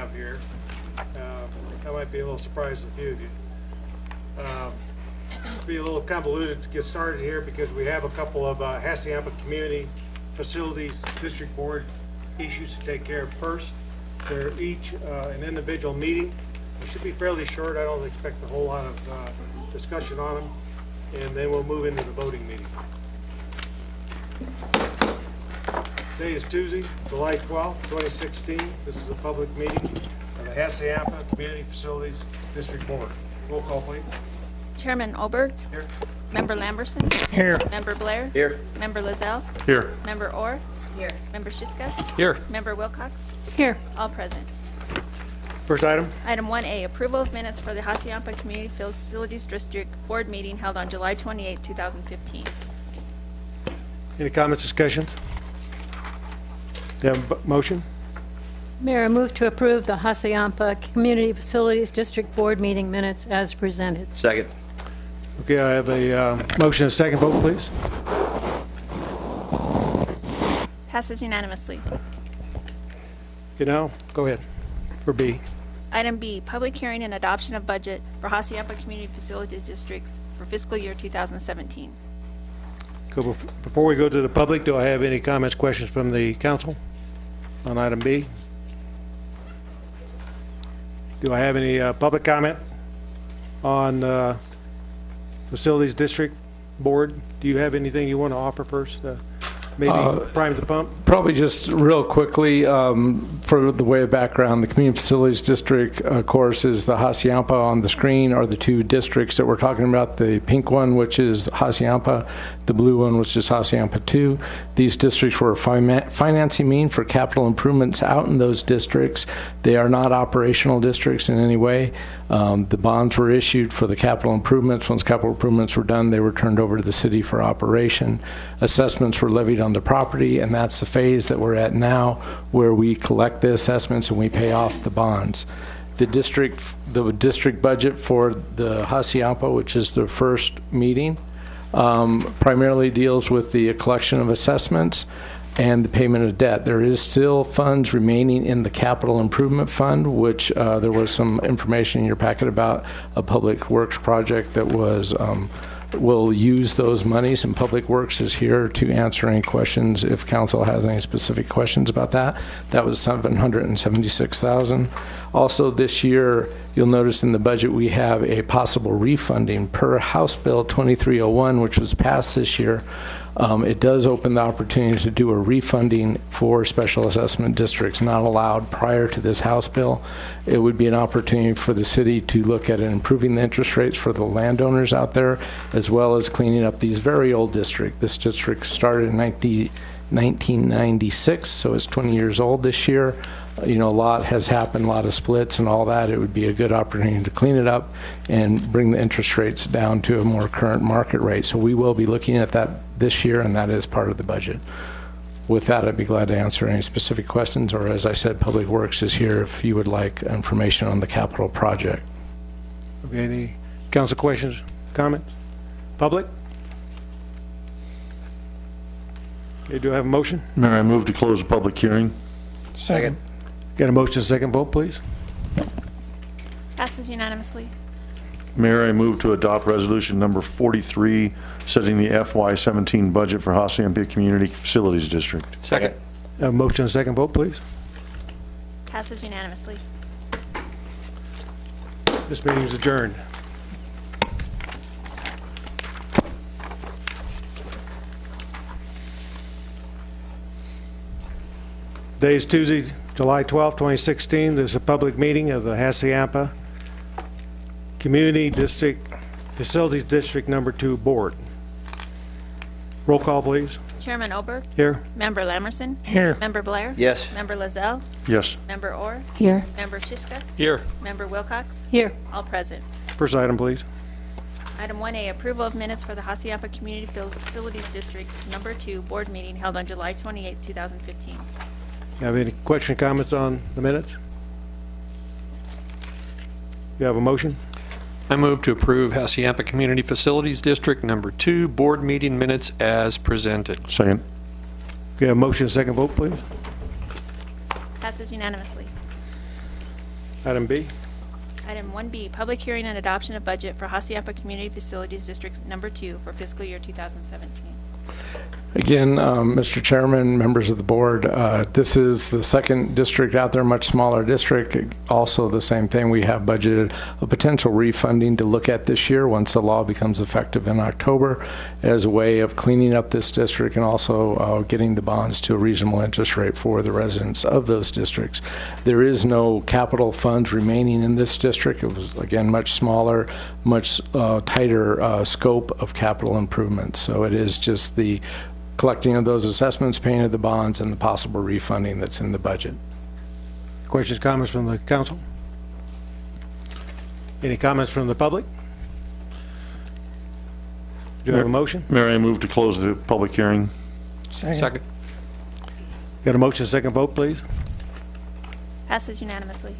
have here. That might be a little surprise to a few of you. Be a little convoluted to get started here because we have a couple of Hassayampa Community Facilities District Board issues to take care of first. They're each an individual meeting. It should be fairly short. I don't expect a whole lot of discussion on them. And then we'll move into the voting meeting. Today is Tuesday, July 12th, 2016. This is a public meeting of the Hassayampa Community Facilities District Board. Roll call, please. Chairman Oberg. Here. Member Lamberson. Here. Member Blair. Here. Member Lazell. Here. Member Orr. Here. Member Shiska. Here. Member Wilcox. Here. All present. First item. Item 1A, approval of minutes for the Hassayampa Community Facilities District Board meeting held on July 28, 2015. Any comments, discussions? Do you have a motion? Mayor, I move to approve the Hassayampa Community Facilities District Board meeting minutes as presented. Second. Okay, I have a motion and a second. Vote, please. Passes unanimously. Okay, now, go ahead. For B. Item B, public hearing and adoption of budget for Hassayampa Community Facilities Districts for fiscal year 2017. Before we go to the public, do I have any comments, questions from the council on item B? Do I have any public comment on Facilities District Board? Do you have anything you want to offer first? Maybe prime the pump? Probably just real quickly, for the way of background, the Community Facilities District, of course, is the Hassayampa on the screen are the two districts that we're talking about. The pink one, which is Hassayampa, the blue one, which is Hassayampa 2. These districts were a financing mean for capital improvements out in those districts. They are not operational districts in any way. The bonds were issued for the capital improvements. Once capital improvements were done, they were turned over to the city for operation. Assessments were levied on the property, and that's the phase that we're at now, where we collect the assessments and we pay off the bonds. The district budget for the Hassayampa, which is the first meeting, primarily deals with the collection of assessments and the payment of debt. There is still funds remaining in the capital improvement fund, which there was some information in your packet about a public works project that was will use those monies, and Public Works is here to answer any questions if council has any specific questions about that. That was $776,000. Also this year, you'll notice in the budget we have a possible refunding per House Bill 2301, which was passed this year. It does open the opportunity to do a refunding for special assessment districts not allowed prior to this House bill. It would be an opportunity for the city to look at improving the interest rates for the landowners out there, as well as cleaning up these very old districts. This district started in 1996, so it's 20 years old this year. You know, a lot has happened, a lot of splits and all that. It would be a good opportunity to clean it up and bring the interest rates down to a more current market rate. So we will be looking at that this year, and that is part of the budget. With that, I'd be glad to answer any specific questions, or as I said, Public Works is here if you would like information on the capital project. Okay, any council questions, comments? Public? Okay, do I have a motion? Mayor, I move to close the public hearing. Second. Got a motion, second. Vote, please. Passes unanimously. Mayor, I move to adopt resolution number 43, setting the FY17 budget for Hassayampa Community Facilities District. Second. A motion, second. Vote, please. Passes unanimously. This meeting is adjourned. Today is Tuesday, July 12, 2016. This is a public meeting of the Hassayampa Community District Facilities District Number 2 Board. Roll call, please. Chairman Oberg. Here. Member Lamberson. Here. Member Blair. Yes. Member Lazell. Yes. Member Orr. Here. Member Shiska. Here. Member Wilcox. Here. All present. First item, please. Item 1A, approval of minutes for the Hassayampa Community Facilities District Number 2 Board meeting held on July 28, 2015. Have any question or comments on the minutes? You have a motion? I move to approve Hassayampa Community Facilities District Number 2 Board meeting minutes as presented. Second. Okay, a motion, second. Vote, please. Passes unanimously. Item B. Item 1B, public hearing and adoption of budget for Hassayampa Community Facilities District Number 2 for fiscal year 2017. Again, Mr. Chairman, members of the board, this is the second district out there, much smaller district. Also the same thing, we have budgeted a potential refunding to look at this year once the law becomes effective in October as a way of cleaning up this district and also getting the bonds to a reasonable interest rate for the residents of those districts. There is no capital funds remaining in this district. It was, again, much smaller, much tighter scope of capital improvements. So it is just the collecting of those assessments, paying of the bonds, and the possible refunding that's in the budget. Questions, comments from the council? Any comments from the public? Do you have a motion? Mayor, I move to close the public hearing. Second. Got a motion, second vote, please? Passes unanimously.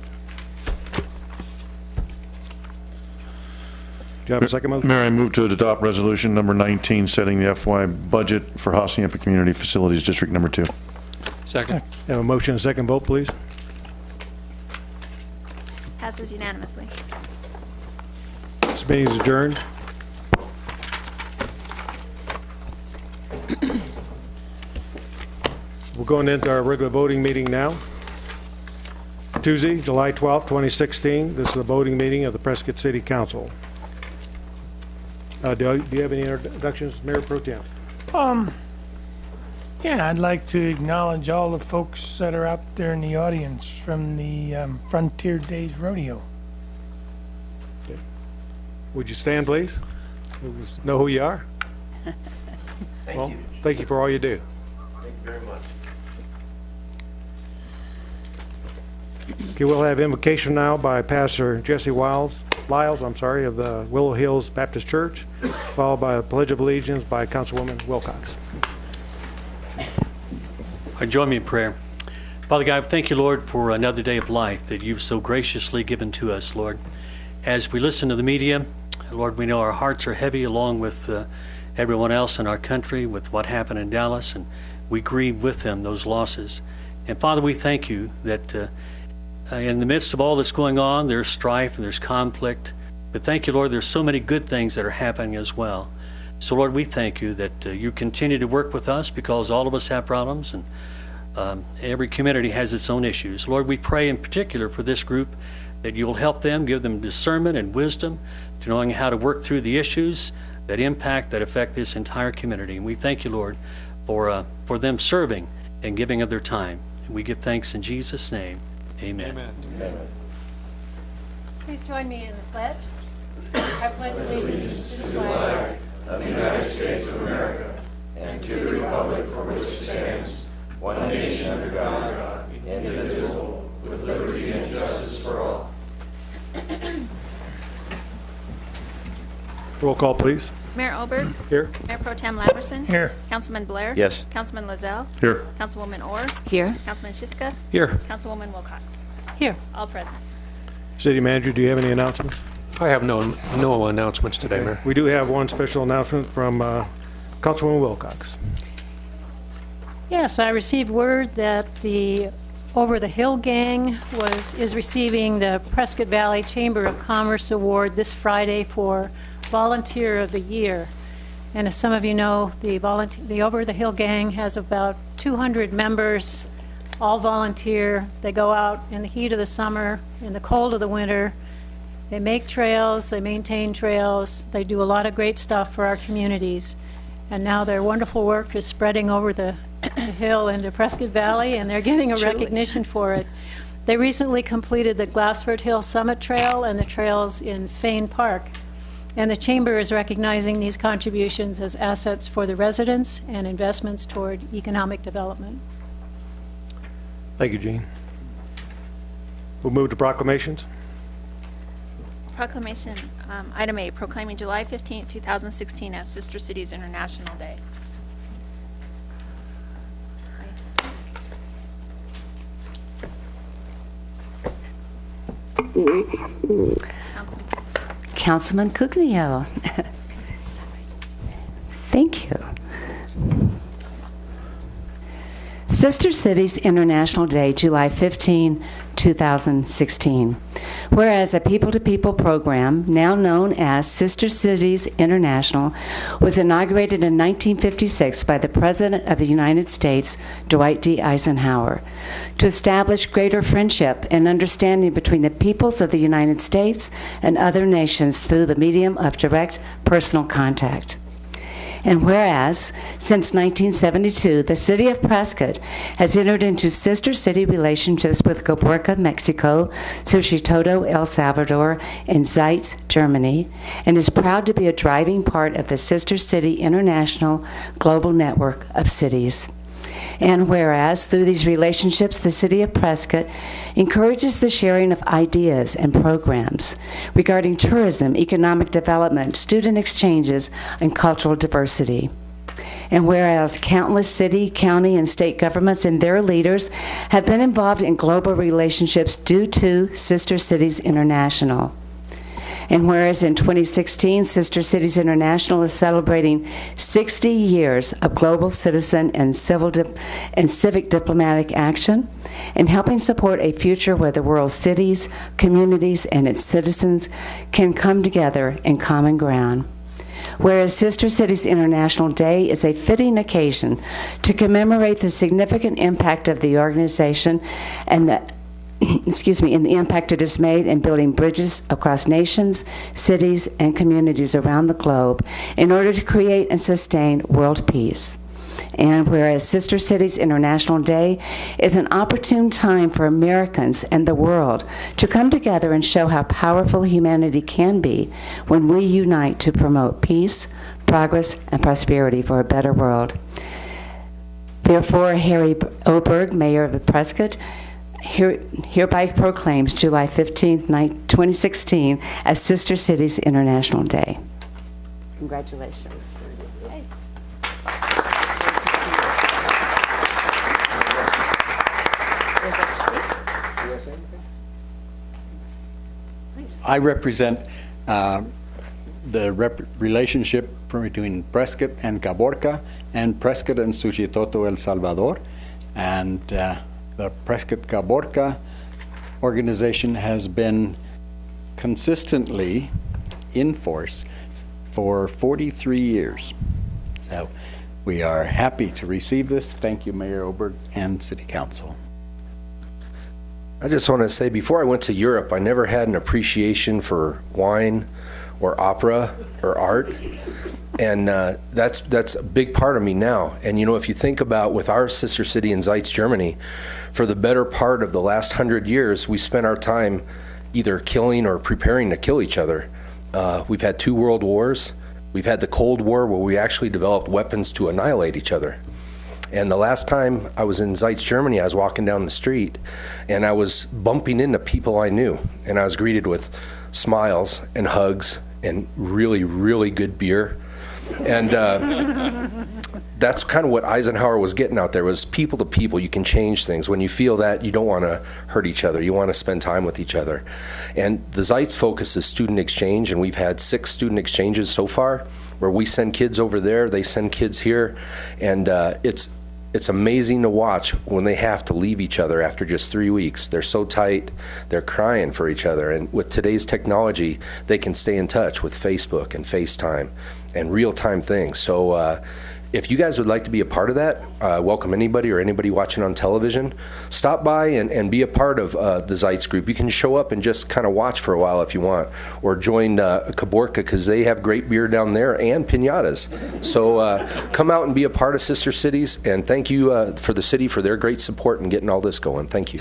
Do you have a second motion? Mayor, I move to adopt resolution number 19, setting the FY budget for Hassayampa Community Facilities District Number 2. Second. Have a motion, second vote, please? Passes unanimously. This meeting is adjourned. We're going into our regular voting meeting now. Tuesday, July 12, 2016. This is a voting meeting of the Prescott City Council. Do you have any introductions, Mayor Pro Tem? Yeah, I'd like to acknowledge all the folks that are out there in the audience from the Frontier Days Rodeo. Would you stand, please? Know who you are? Thank you. Thank you for all you do. Thank you very much. Okay, we'll have invocation now by Pastor Jesse Lyles, of the Willow Hills Baptist Church, followed by a Pledge of Allegiance by Councilwoman Wilcox. Join me in prayer. Father God, thank you, Lord, for another day of life that you've so graciously given to us, Lord. As we listen to the media, Lord, we know our hearts are heavy along with everyone else in our country with what happened in Dallas, and we grieve with them those losses. And Father, we thank you that in the midst of all that's going on, there's strife and there's conflict. But thank you, Lord, there's so many good things that are happening as well. So, Lord, we thank you that you continue to work with us because all of us have problems and every community has its own issues. Lord, we pray in particular for this group that you will help them, give them discernment and wisdom to knowing how to work through the issues that impact, that affect this entire community. And we thank you, Lord, for them serving and giving of their time. And we give thanks in Jesus' name. Amen. Amen. Please join me in the pledge. I pledge allegiance to the flag of the United States of America and to the republic for which it stands, one nation under God, indivisible, with liberty and justice for all. Roll call, please. Mayor Olberg. Here. Mayor Pro Tem Laverson. Here. Councilman Blair. Yes. Councilman Lozelle. Here. Councilwoman Orr. Here. Councilman Shiska. Here. Councilwoman Wilcox. here. All present. City Manager, do you have any announcements? I have no announcements today, Mayor. We do have one special announcement from Councilwoman Wilcox. Yes, I received word that the Over the Hill Gang is receiving the Prescott Valley Chamber of Commerce Award this Friday for Volunteer of the Year. And as some of you know, the Over the Hill Gang has about 200 members, all volunteer. They go out in the heat of the summer, in the cold of the winter. They make trails, they maintain trails, they do a lot of great stuff for our communities. And now their wonderful work is spreading over the hill into Prescott Valley, and they're getting a recognition for it. They recently completed the Glassford Hill Summit Trail and the trails in Fane Park. And the Chamber is recognizing these contributions as assets for the residents and investments toward economic development. Thank you, Gene. We'll move to proclamations. Proclamation, item A, proclaiming July 15, 2016 as Sister Cities International Day. Councilman Cugnio. Thank you. Sister Cities International Day, July 15, 2016. Whereas a people-to-people program, now known as Sister Cities International, was inaugurated in 1956 by the President of the United States, Dwight D. Eisenhower, to establish greater friendship and understanding between the peoples of the United States and other nations through the medium of direct personal contact. And whereas, since 1972, the city of Prescott has entered into sister city relationships with Caborca, Mexico, Suchitoto, El Salvador, and Zeitz, Germany, and is proud to be a driving part of the Sister City International global network of cities. And whereas, through these relationships, the city of Prescott encourages the sharing of ideas and programs regarding tourism, economic development, student exchanges, and cultural diversity. And whereas countless city, county, and state governments and their leaders have been involved in global relationships due to Sister Cities International. And whereas in 2016, Sister Cities International is celebrating 60 years of global citizen and civic diplomatic action and helping support a future where the world's cities, communities, and its citizens can come together in common ground. Whereas Sister Cities International Day is a fitting occasion to commemorate the significant impact of the organization and the and the impact it has made in building bridges across nations, cities, and communities around the globe in order to create and sustain world peace. And whereas Sister Cities International Day is an opportune time for Americans and the world to come together and show how powerful humanity can be when we unite to promote peace, progress, and prosperity for a better world. Therefore, Harry Oberg, Mayor of Prescott, hereby proclaims July 15th, 2016 as Sister Cities International Day. Congratulations. Hey. I represent the relationship between Prescott and Caborca and Prescott and Suchitoto, El Salvador. And the Prescott-Caborca organization has been consistently in force for 43 years. So we are happy to receive this. Thank you, Mayor Oberg and City Council. I just want to say, before I went to Europe, I never had an appreciation for wine or opera or art. And that's a big part of me now. And you know, if you think about with our sister city in Zeitz, Germany, for the better part of the last 100 years, we spent our time either killing or preparing to kill each other. We've had 2 world wars. We've had the Cold War, where we actually developed weapons to annihilate each other. And the last time I was in Zeitz, Germany, I was walking down the street and I was bumping into people I knew, and I was greeted with smiles and hugs and really, really good beer. And that's kind of what Eisenhower was getting out there, was people to people. You can change things. When you feel that, you don't want to hurt each other. You want to spend time with each other. And the Zeitz focus is student exchange, and we've had 6 student exchanges so far, where we send kids over there, they send kids here, and it's amazing to watch when they have to leave each other after just 3 weeks. They're so tight, they're crying for each other. And with today's technology, they can stay in touch with Facebook and FaceTime and real-time things. So if you guys would like to be a part of that, welcome anybody or anybody watching on television. Stop by and be a part of the Zeitz group. You can show up and just kind of watch for a while if you want, or join Caborca, because they have great beer down there and piñatas. So come out and be a part of Sister Cities, and thank you for the city for their great support in getting all this going. Thank you.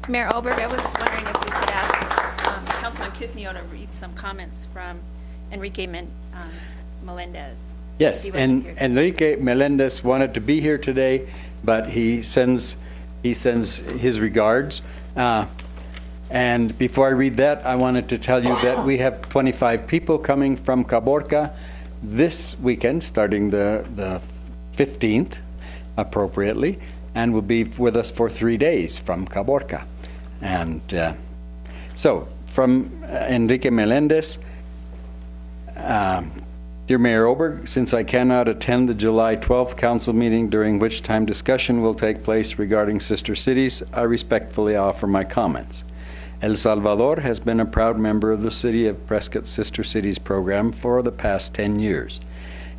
Mayor Oberg, I was wondering if we could ask Councilman Cugnio to read some comments from Enrique Melendez. Yes, and Enrique Melendez wanted to be here today, but he sends his regards. And before I read that, I wanted to tell you that we have 25 people coming from Caborca this weekend, starting the 15th, appropriately, and will be with us for 3 days from Caborca. And so, from Enrique Melendez, Dear Mayor Oberg, since I cannot attend the July 12th council meeting, during which time discussion will take place regarding sister cities, I respectfully offer my comments. El Salvador has been a proud member of the City of Prescott Sister Cities program for the past 10 years.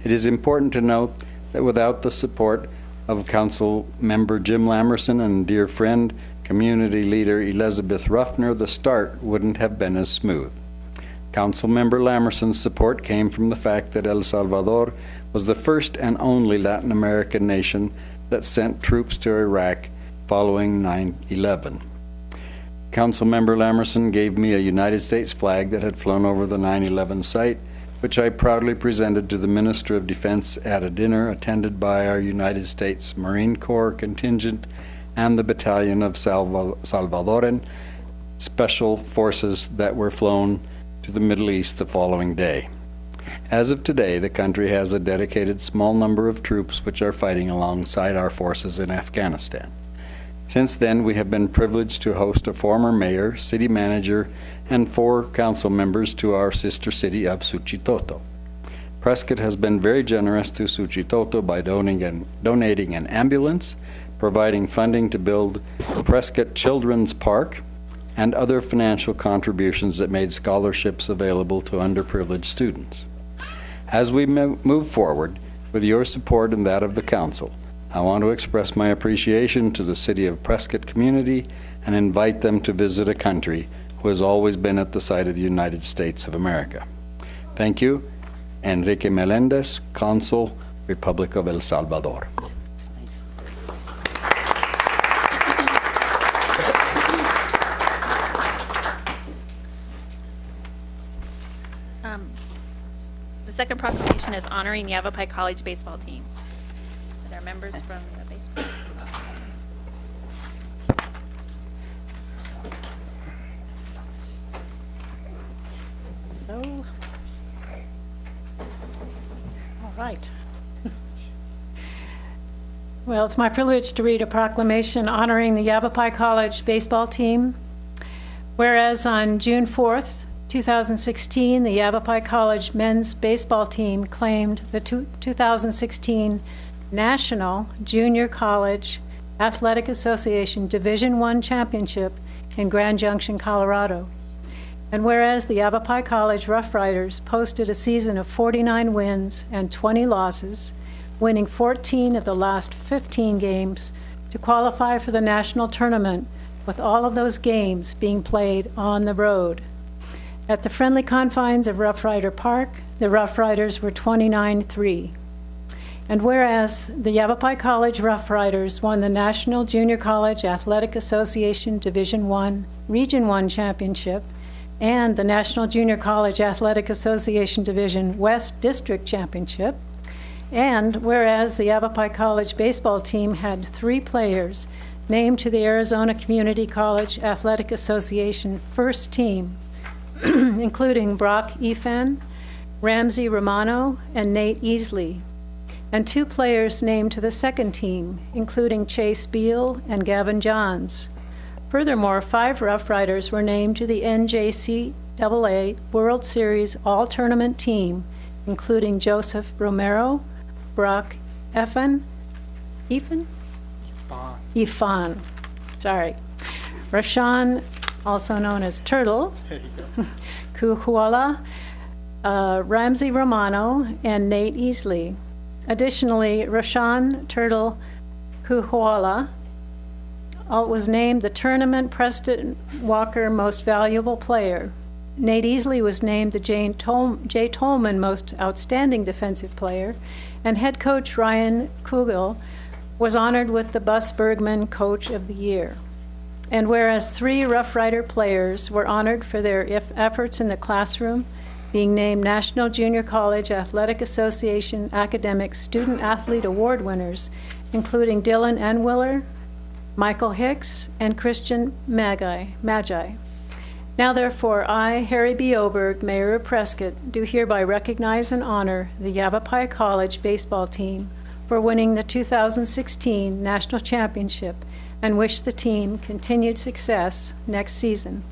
It is important to note that without the support of Council Member Jim Lamerson and dear friend, Community Leader Elizabeth Ruffner, the start wouldn't have been as smooth. Council Member Lamerson's support came from the fact that El Salvador was the first and only Latin American nation that sent troops to Iraq following 9/11. Councilmember Lamerson gave me a United States flag that had flown over the 9/11 site, which I proudly presented to the Minister of Defense at a dinner attended by our United States Marine Corps contingent and the battalion of Salvadoran special forces that were flown to the Middle East the following day. As of today, the country has a dedicated small number of troops which are fighting alongside our forces in Afghanistan. Since then, we have been privileged to host a former mayor, city manager, and 4 council members to our sister city of Suchitoto. Prescott has been very generous to Suchitoto by donating an ambulance, providing funding to build Prescott Children's Park, and other financial contributions that made scholarships available to underprivileged students. As we move forward, with your support and that of the council, I want to express my appreciation to the City of Prescott community and invite them to visit a country who has always been at the side of the United States of America. Thank you. Enrique Melendez, Consul, Republic of El Salvador. The second proclamation is honoring Yavapai College baseball team. Are there members from the baseball? Oh. All right. Well, it's my privilege to read a proclamation honoring the Yavapai College baseball team. Whereas on June 4th, 2016, the Yavapai College men's baseball team claimed the 2016 National Junior College Athletic Association Division I Championship in Grand Junction, Colorado. And whereas the Yavapai College Rough Riders posted a season of 49 wins and 20 losses, winning 14 of the last 15 games to qualify for the national tournament, with all of those games being played on the road. At the friendly confines of Rough Rider Park, the Rough Riders were 29-3. And whereas the Yavapai College Rough Riders won the National Junior College Athletic Association Division I Region I Championship and the National Junior College Athletic Association Division West District Championship, and whereas the Yavapai College baseball team had 3 players named to the Arizona Community College Athletic Association first team, including Brock Efan, Ramsey Romano, and Nate Easley, and 2 players named to the second team, including Chase Beal and Gavin Johns. Furthermore, 5 Rough Riders were named to the NJCAA World Series All-Tournament team, including Joseph Romero, Brock Efan, Rashawn, also known as Turtle, Kuhuala, Ramsey Romano, and Nate Easley. Additionally, Rashawn Turtle Kuhuala was named the Tournament Preston Walker Most Valuable Player. Nate Easley was named the Jay Tolman Most Outstanding Defensive Player, and head coach Ryan Kugel was honored with the Bus Bergman Coach of the Year. And whereas 3 Rough Rider players were honored for their efforts in the classroom, being named National Junior College Athletic Association Academic Student Athlete Award winners, including Dylan Enwiller, Michael Hicks, and Christian Magi. Now therefore, I, Harry B. Oberg, Mayor of Prescott, do hereby recognize and honor the Yavapai College baseball team for winning the 2016 National Championship and wish the team continued success next season.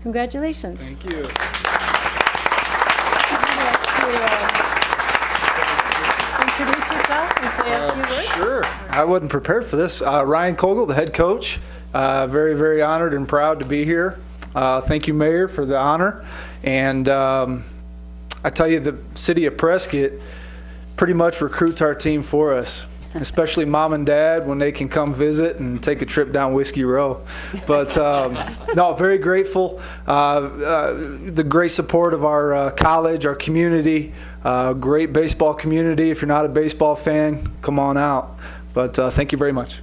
Congratulations. Thank you. say a few words? Sure. I wasn't prepared for this. Ryan Kogel, the head coach. Very, very honored and proud to be here. Thank you, Mayor, for the honor. And I tell you, the city of Prescott pretty much recruits our team for us, especially mom and dad when they can come visit and take a trip down Whiskey Row. But no, very grateful. The great support of our college, our community, great baseball community. If you're not a baseball fan, come on out. But thank you very much.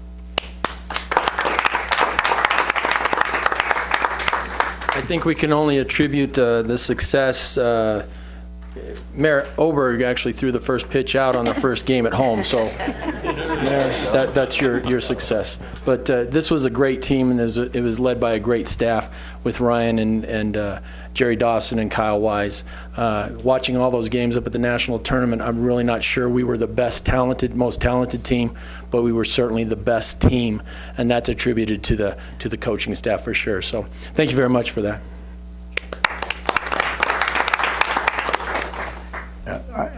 I think we can only attribute the success. Mayor Oberg actually threw the first pitch out on the first game at home, so Mayor, that's your success. But this was a great team, and it was led by a great staff with Ryan and Jerry Dawson and Kyle Wise. Watching all those games up at the national tournament, I'm really not sure we were the most talented team, but we were certainly the best team, and that's attributed to the coaching staff for sure. So thank you very much for that.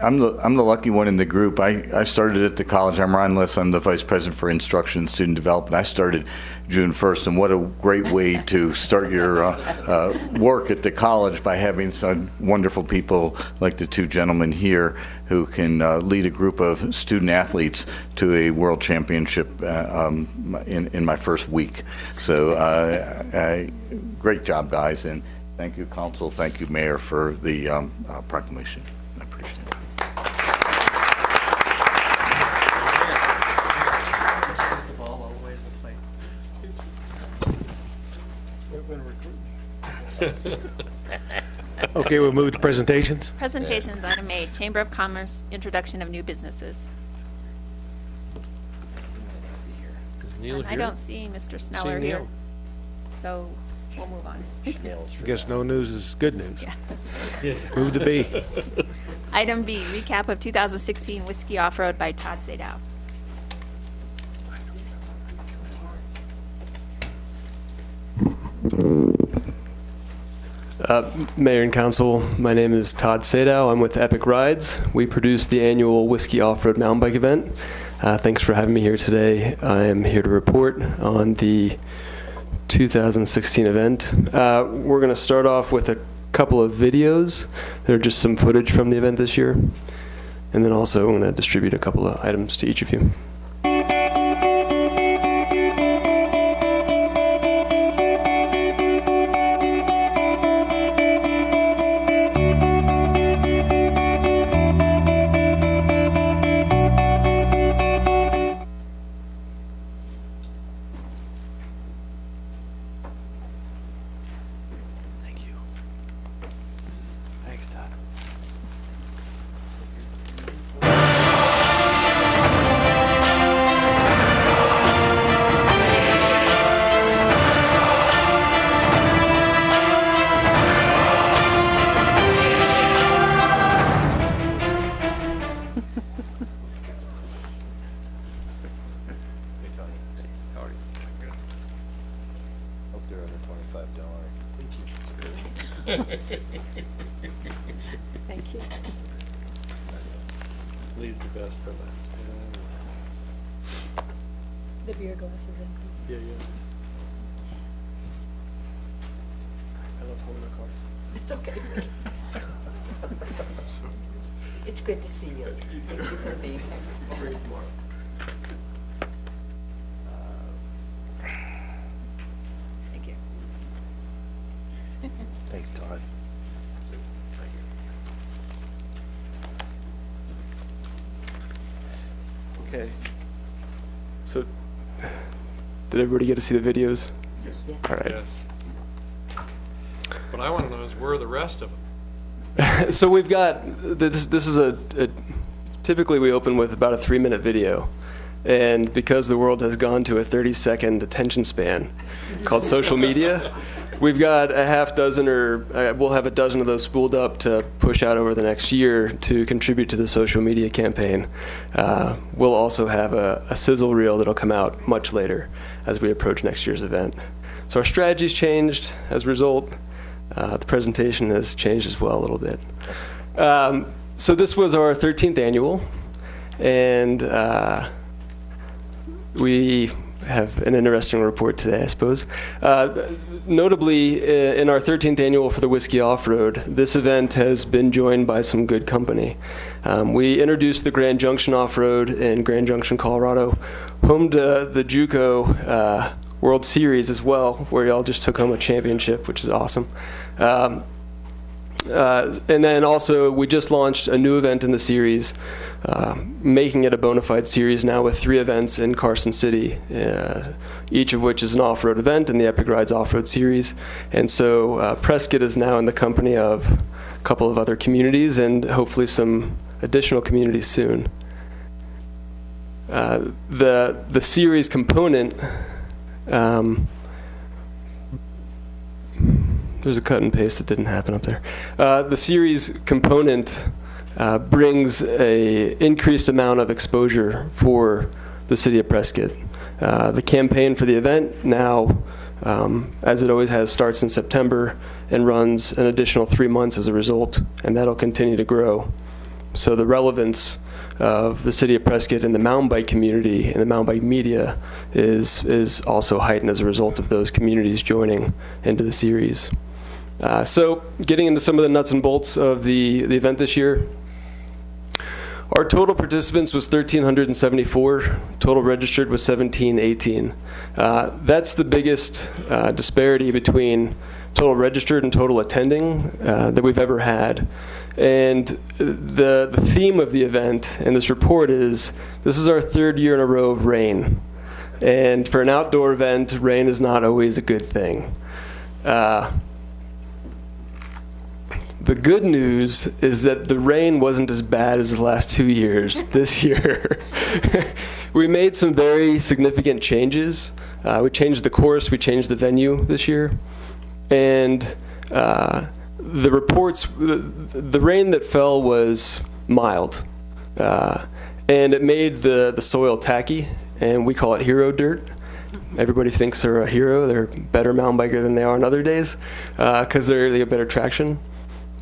I'm the lucky one in the group. I started at the college. I'm Ron Liss. I'm the Vice President for Instruction and Student Development. I started June 1st, and what a great way to start your work at the college by having some wonderful people like the two gentlemen here who can lead a group of student athletes to a world championship in my first week. So great job, guys, and thank you, Council. Thank you, Mayor, for the proclamation. I appreciate it. Okay, we'll move to presentations. Presentations, item 8, Chamber of Commerce, introduction of new businesses. I don't see Mr. Sneller here, so we'll move on. I guess no news is good news. Yeah. Move to B. Item B, recap of 2016 Whiskey Off-Road by Todd Sadow. Mayor and Council, my name is Todd Sadow. I'm with Epic Rides. We produce the annual Whiskey Off-Road mountain bike event. Thanks for having me here today. I am here to report on the 2016 event. We're going to start off with a couple of videos that are just some footage from the event this year. And then also I'm going to distribute a couple of items to each of you. Thank you. Leaves the best for last. The beer glass is empty. Yeah. I love holding my car. It's okay. It's good to see you. Thank you for being here. I'll bring it tomorrow. Thank you. Thanks, Todd. Okay. So, did everybody get to see the videos? Yes. Yeah. All right. Yes. What I want to know is where are the rest of them? So we've got, this is typically we open with about a 3-minute video. And because the world has gone to a 30-second attention span called social media, we've got a half dozen we'll have a dozen of those spooled up to push out over the next year to contribute to the social media campaign. We'll also have a sizzle reel that'll come out much later as we approach next year's event. So our strategy's changed as a result. The presentation has changed as well a little bit. So this was our 13th annual, and we have an interesting report today, I suppose. Notably, in our 13th annual for the Whiskey Off-Road, this event has been joined by some good company. We introduced the Grand Junction Off-Road in Grand Junction, Colorado, home to the JUCO World Series as well, where y'all just took home a championship, which is awesome. And then also, we just launched a new event in the series, making it a bona fide series now with 3 events in Carson City, each of which is an off-road event in the Epic Rides Off-Road series. And so Prescott is now in the company of a couple of other communities and hopefully some additional communities soon. The series component, there's a cut and paste that didn't happen up there. The series component brings a increased amount of exposure for the city of Prescott. The campaign for the event now, as it always has, starts in September and runs an additional 3 months as a result, and that'll continue to grow. So the relevance of the city of Prescott and the mountain bike community and the mountain bike media is also heightened as a result of those communities joining into the series. So getting into some of the nuts and bolts of the event this year, our total participants was 1,374. Total registered was 1,718. That's the biggest disparity between total registered and total attending that we've ever had. And the theme of the event and this report is, this is our 3rd year in a row of rain. And for an outdoor event, rain is not always a good thing. The good news is that the rain wasn't as bad as the last 2 years this year. We made some very significant changes. We changed the course, we changed the venue this year. And the reports, the rain that fell was mild. And it made the soil tacky, and we call it hero dirt. Everybody thinks they're a hero. They're a better mountain biker than they are on other days because they have better traction.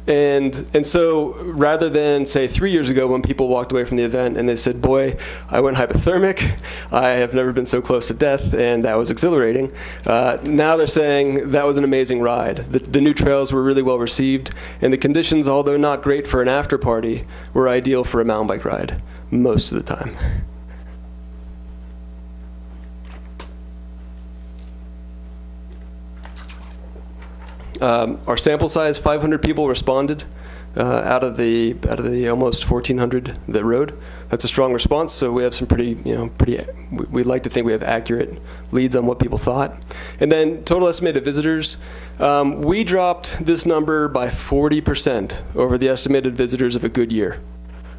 And so rather than, say, 3 years ago when people walked away from the event and they said, boy, I went hypothermic, I have never been so close to death, and that was exhilarating, now they're saying that was an amazing ride. The new trails were really well received, and the conditions, although not great for an after party, were ideal for a mountain bike ride most of the time. Our sample size, 500 people responded out of the almost 1,400 that rode. That's a strong response. So we have some we like to think we have accurate leads on what people thought. And then total estimated visitors, we dropped this number by 40% over the estimated visitors of a good year.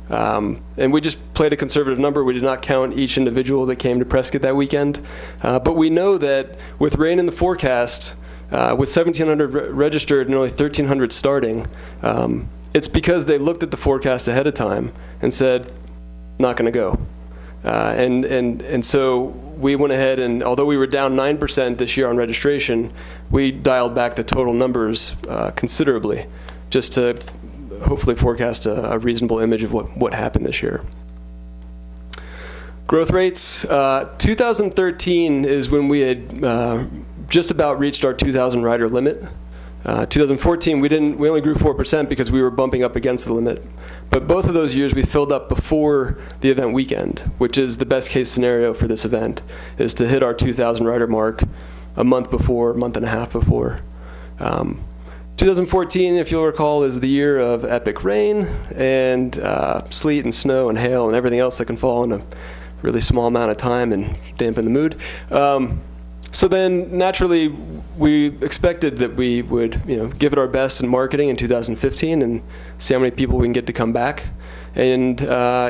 And we just played a conservative number. We did not count each individual that came to Prescott that weekend. But we know that with rain in the forecast, with 1,700 registered and only 1,300 starting, it's because they looked at the forecast ahead of time and said, not going to go. And so we went ahead and, although we were down 9% this year on registration, we dialed back the total numbers considerably just to hopefully forecast a reasonable image of what happened this year. Growth rates, 2013 is when we had just about reached our 2,000 rider limit. 2014, we only grew 4% because we were bumping up against the limit. But both of those years we filled up before the event weekend, which is the best case scenario for this event, is to hit our 2,000 rider mark a month and a half before. 2014, if you'll recall, is the year of epic rain and sleet and snow and hail and everything else that can fall in a really small amount of time and dampen the mood. So then, naturally, we expected that we would, give it our best in marketing in 2015 and see how many people we can get to come back. And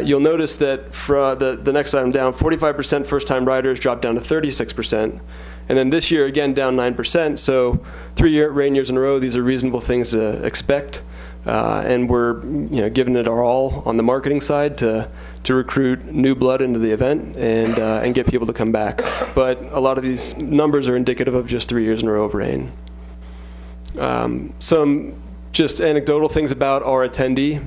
you'll notice that for the next item down, 45% first-time riders dropped down to 36%. And then this year, again, down 9%. So 3 rain years in a row, these are reasonable things to expect. And we're giving it our all on the marketing side to recruit new blood into the event and get people to come back. But a lot of these numbers are indicative of just 3 years in a row of rain. Some just anecdotal things about our attendee.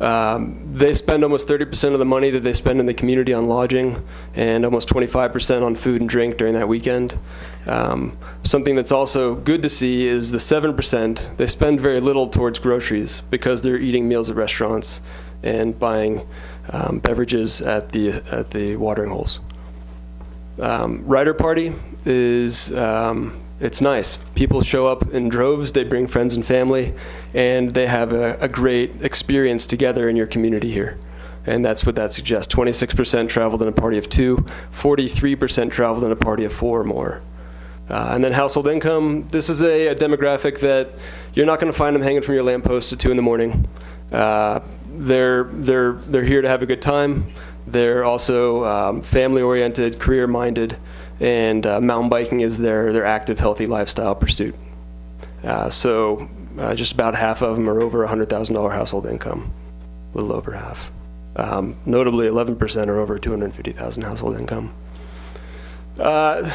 They spend almost 30% of the money that they spend in the community on lodging and almost 25% on food and drink during that weekend. Something that's also good to see is the 7%. They spend very little towards groceries because they're eating meals at restaurants and buying beverages at the watering holes. Rider party is it's nice. People show up in droves, they bring friends and family, and they have a great experience together in your community here. And that's what that suggests. 26% traveled in a party of 2, 43% traveled in a party of 4 or more. And then household income, this is a demographic that you're not going to find them hanging from your lamppost at 2 in the morning. They're here to have a good time. They're also family-oriented, career-minded, and mountain biking is their active, healthy lifestyle pursuit. So just about half of them are over $100,000 household income, a little over half. Notably, 11% are over $250,000 household income. Where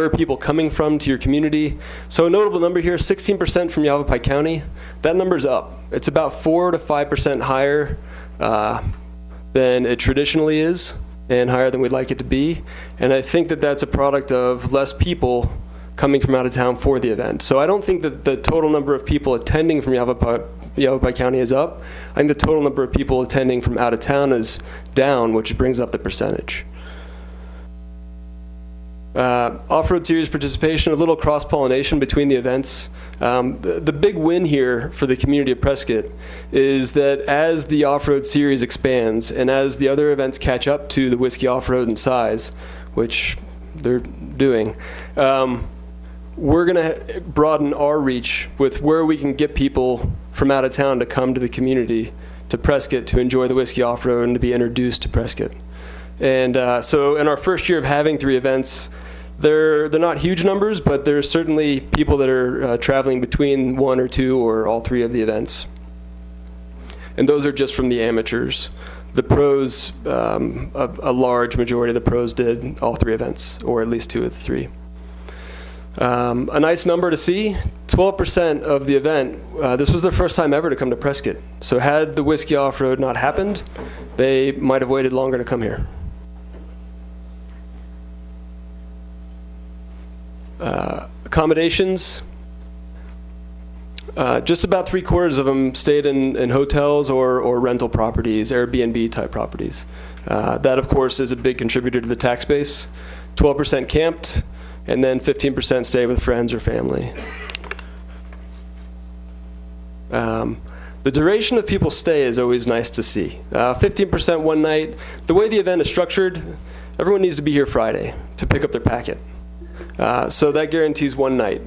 are people coming from to your community? So a notable number here, 16% from Yavapai County. That number's up. It's about 4 to 5% higher than it traditionally is, and higher than we'd like it to be. And I think that that's a product of less people coming from out of town for the event. So I don't think that the total number of people attending from Yavapai County is up. I think the total number of people attending from out of town is down, which brings up the percentage. Off-road series participation, a little cross-pollination between the events. The big win here for the community of Prescott is that as the off-road series expands and as the other events catch up to the Whiskey Off-Road in size, which they're doing, we're going to broaden our reach with where we can get people from out of town to come to the community, to Prescott, to enjoy the Whiskey Off-Road and to be introduced to Prescott. And so in our first year of having 3 events, they're not huge numbers, but there's certainly people that are traveling between 1 or 2 or all 3 of the events. And those are just from the amateurs. The pros, a large majority of the pros did all 3 events, or at least 2 of the 3. A nice number to see, 12% of the event, this was their first time ever to come to Prescott. So had the Whiskey Off-Road not happened, they might have waited longer to come here. Accommodations, just about 3/4 of them stayed in hotels or rental properties, Airbnb type properties. That of course is a big contributor to the tax base. 12% camped, and then 15% stay with friends or family. The duration of people's stay is always nice to see. 15% one night. The way the event is structured, everyone needs to be here Friday to pick up their packet. So that guarantees 1 night.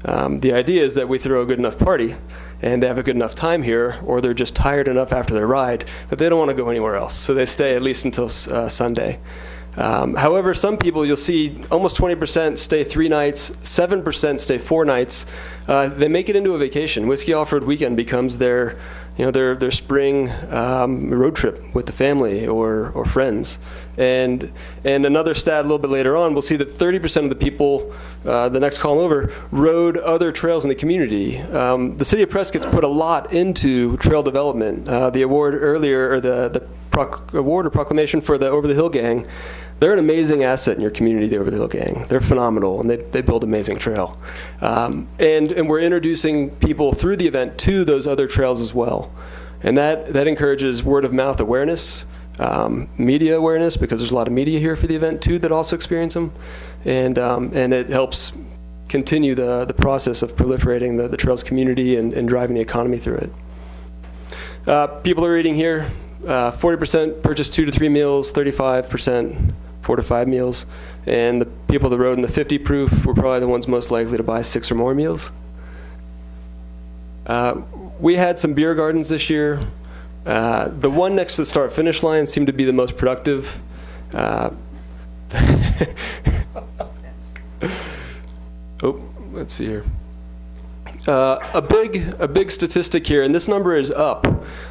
The idea is that we throw a good enough party and they have a good enough time here, or they're just tired enough after their ride that they don't want to go anywhere else. So they stay at least until Sunday. However, some people you'll see almost 20% stay 3 nights, 7% stay 4 nights. They make it into a vacation. Whiskey Off-Road weekend becomes their spring road trip with the family or friends. And another stat a little bit later on, we'll see that 30% of the people, the next column over, rode other trails in the community. The city of Prescott's put a lot into trail development. The award earlier, or the award or proclamation for the Over the Hill Gang, they're an amazing asset in your community, the Over the Hill Gang. They're phenomenal, and they build amazing trail. And we're introducing people through the event to those other trails as well. And that encourages word of mouth awareness, media awareness, because there's a lot of media here for the event too that also experience them. And it helps continue the process of proliferating the trails community and driving the economy through it. People are eating here. 40% purchased 2 to 3 meals, 35% 4 to 5 meals, and the people that rode in the 50 proof were probably the ones most likely to buy 6 or more meals. We had some beer gardens this year. The one next to the start-finish line seemed to be the most productive. Let's see here. A big statistic here, and this number is up.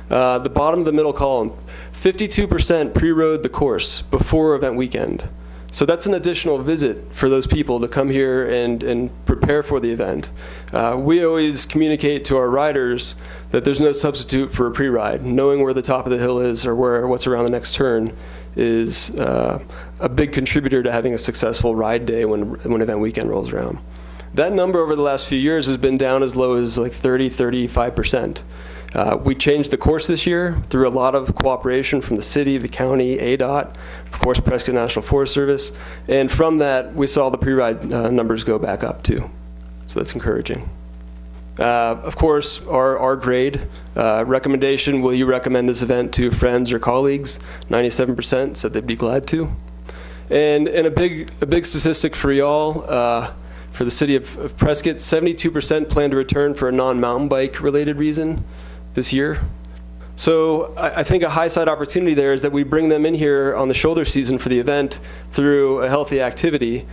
The bottom of the middle column, 52% pre-rode the course before event weekend. So that's an additional visit for those people to come here and prepare for the event. We always communicate to our riders that there's no substitute for a pre-ride. Knowing where the top of the hill is or what's around the next turn is a big contributor to having a successful ride day when event weekend rolls around. That number over the last few years has been down as low as like 35%. We changed the course this year through a lot of cooperation from the city, the county, ADOT, of course, Prescott National Forest Service. And from that, we saw the pre-ride numbers go back up too. So that's encouraging. Of course, our grade recommendation, will you recommend this event to friends or colleagues? 97% said they'd be glad to. And a big statistic for y'all, for the city of Prescott, 72% plan to return for a non-mountain bike related reason this year. So I think a high side opportunity there is that we bring them in here on the shoulder season for the event through a healthy activity,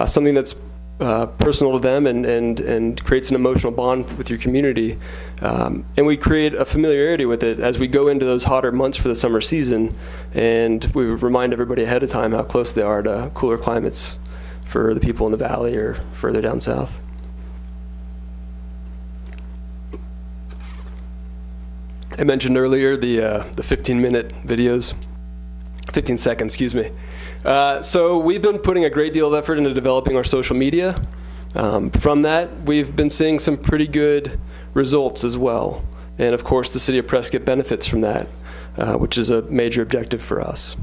something that's personal to them and creates an emotional bond with your community. And we create a familiarity with it as we go into those hotter months for the summer season, and we remind everybody ahead of time how close they are to cooler climates for the people in the valley or further down south. I mentioned earlier the 15-minute videos, 15 seconds, excuse me. So we've been putting a great deal of effort into developing our social media. From that, we've been seeing some pretty good results as well. And of course, the city of Prescott benefits from that, which is a major objective for us.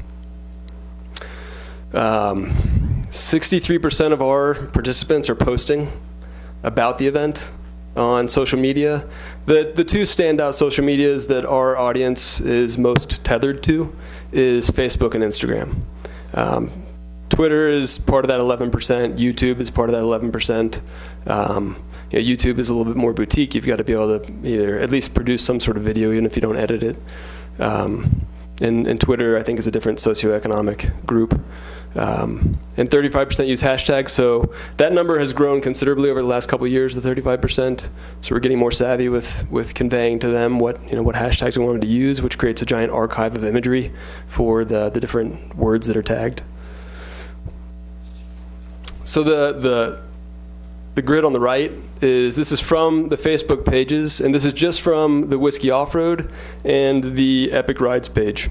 63% of our participants are posting about the event on social media. The two standout social medias that our audience is most tethered to is Facebook and Instagram. Twitter is part of that 11%. YouTube is part of that 11%. YouTube is a little bit more boutique. You've got to be able to either at least produce some sort of video, even if you don't edit it. And Twitter, I think, is a different socioeconomic group. And 35% use hashtags. So that number has grown considerably over the last couple of years, the 35%. So we're getting more savvy with conveying to them what hashtags we want them to use, which creates a giant archive of imagery for the different words that are tagged. So the grid on the right this is from the Facebook pages, and this is just from the Whiskey Off-Road and the Epic Rides page.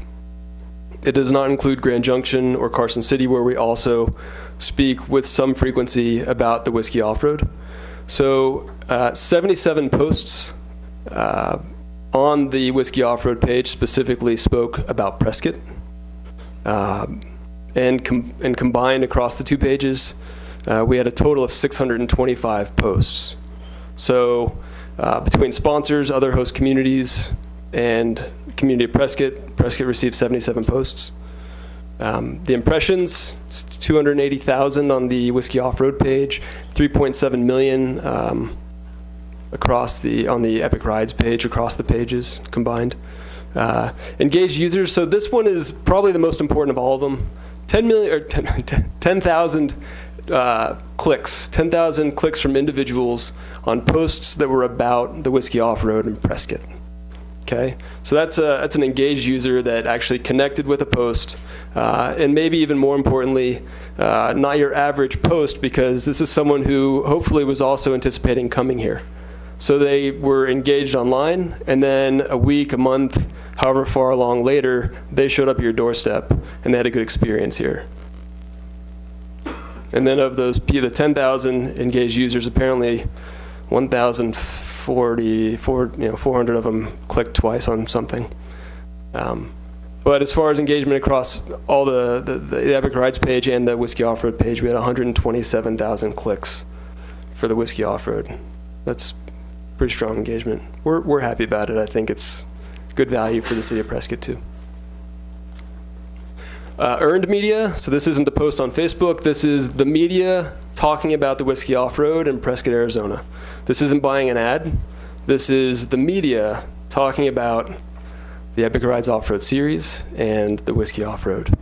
It does not include Grand Junction or Carson City, where we also speak with some frequency about the Whiskey Off-Road. So 77 posts on the Whiskey Off-Road page specifically spoke about Prescott. And combined across the two pages, we had a total of 625 posts. So between sponsors, other host communities, and community of Prescott received 77 posts. The impressions, 280,000 on the Whiskey Off-Road page, 3.7 million on the Epic Rides page across the pages combined. Engaged users, so this one is probably the most important of all of them. 10,000 clicks, 10,000 clicks from individuals on posts that were about the Whiskey Off-Road in Prescott. Okay, so that's an engaged user that actually connected with a post, and maybe even more importantly, not your average post, because this is someone who hopefully was also anticipating coming here. So they were engaged online, and then a week, a month, however far along later, they showed up at your doorstep, and they had a good experience here. And then of those, the 10,000 engaged users, apparently 400 of them clicked twice on something. But as far as engagement across all the Epic Rides page and the Whiskey Off-Road page, we had 127,000 clicks for the Whiskey Off-Road. That's pretty strong engagement. We're happy about it. I think it's good value for the city of Prescott too. Earned media, so this isn't a post on Facebook, this is the media talking about the Whiskey Off-Road in Prescott, Arizona. This isn't buying an ad, this is the media talking about the Epic Rides Off-Road series and the Whiskey Off-Road.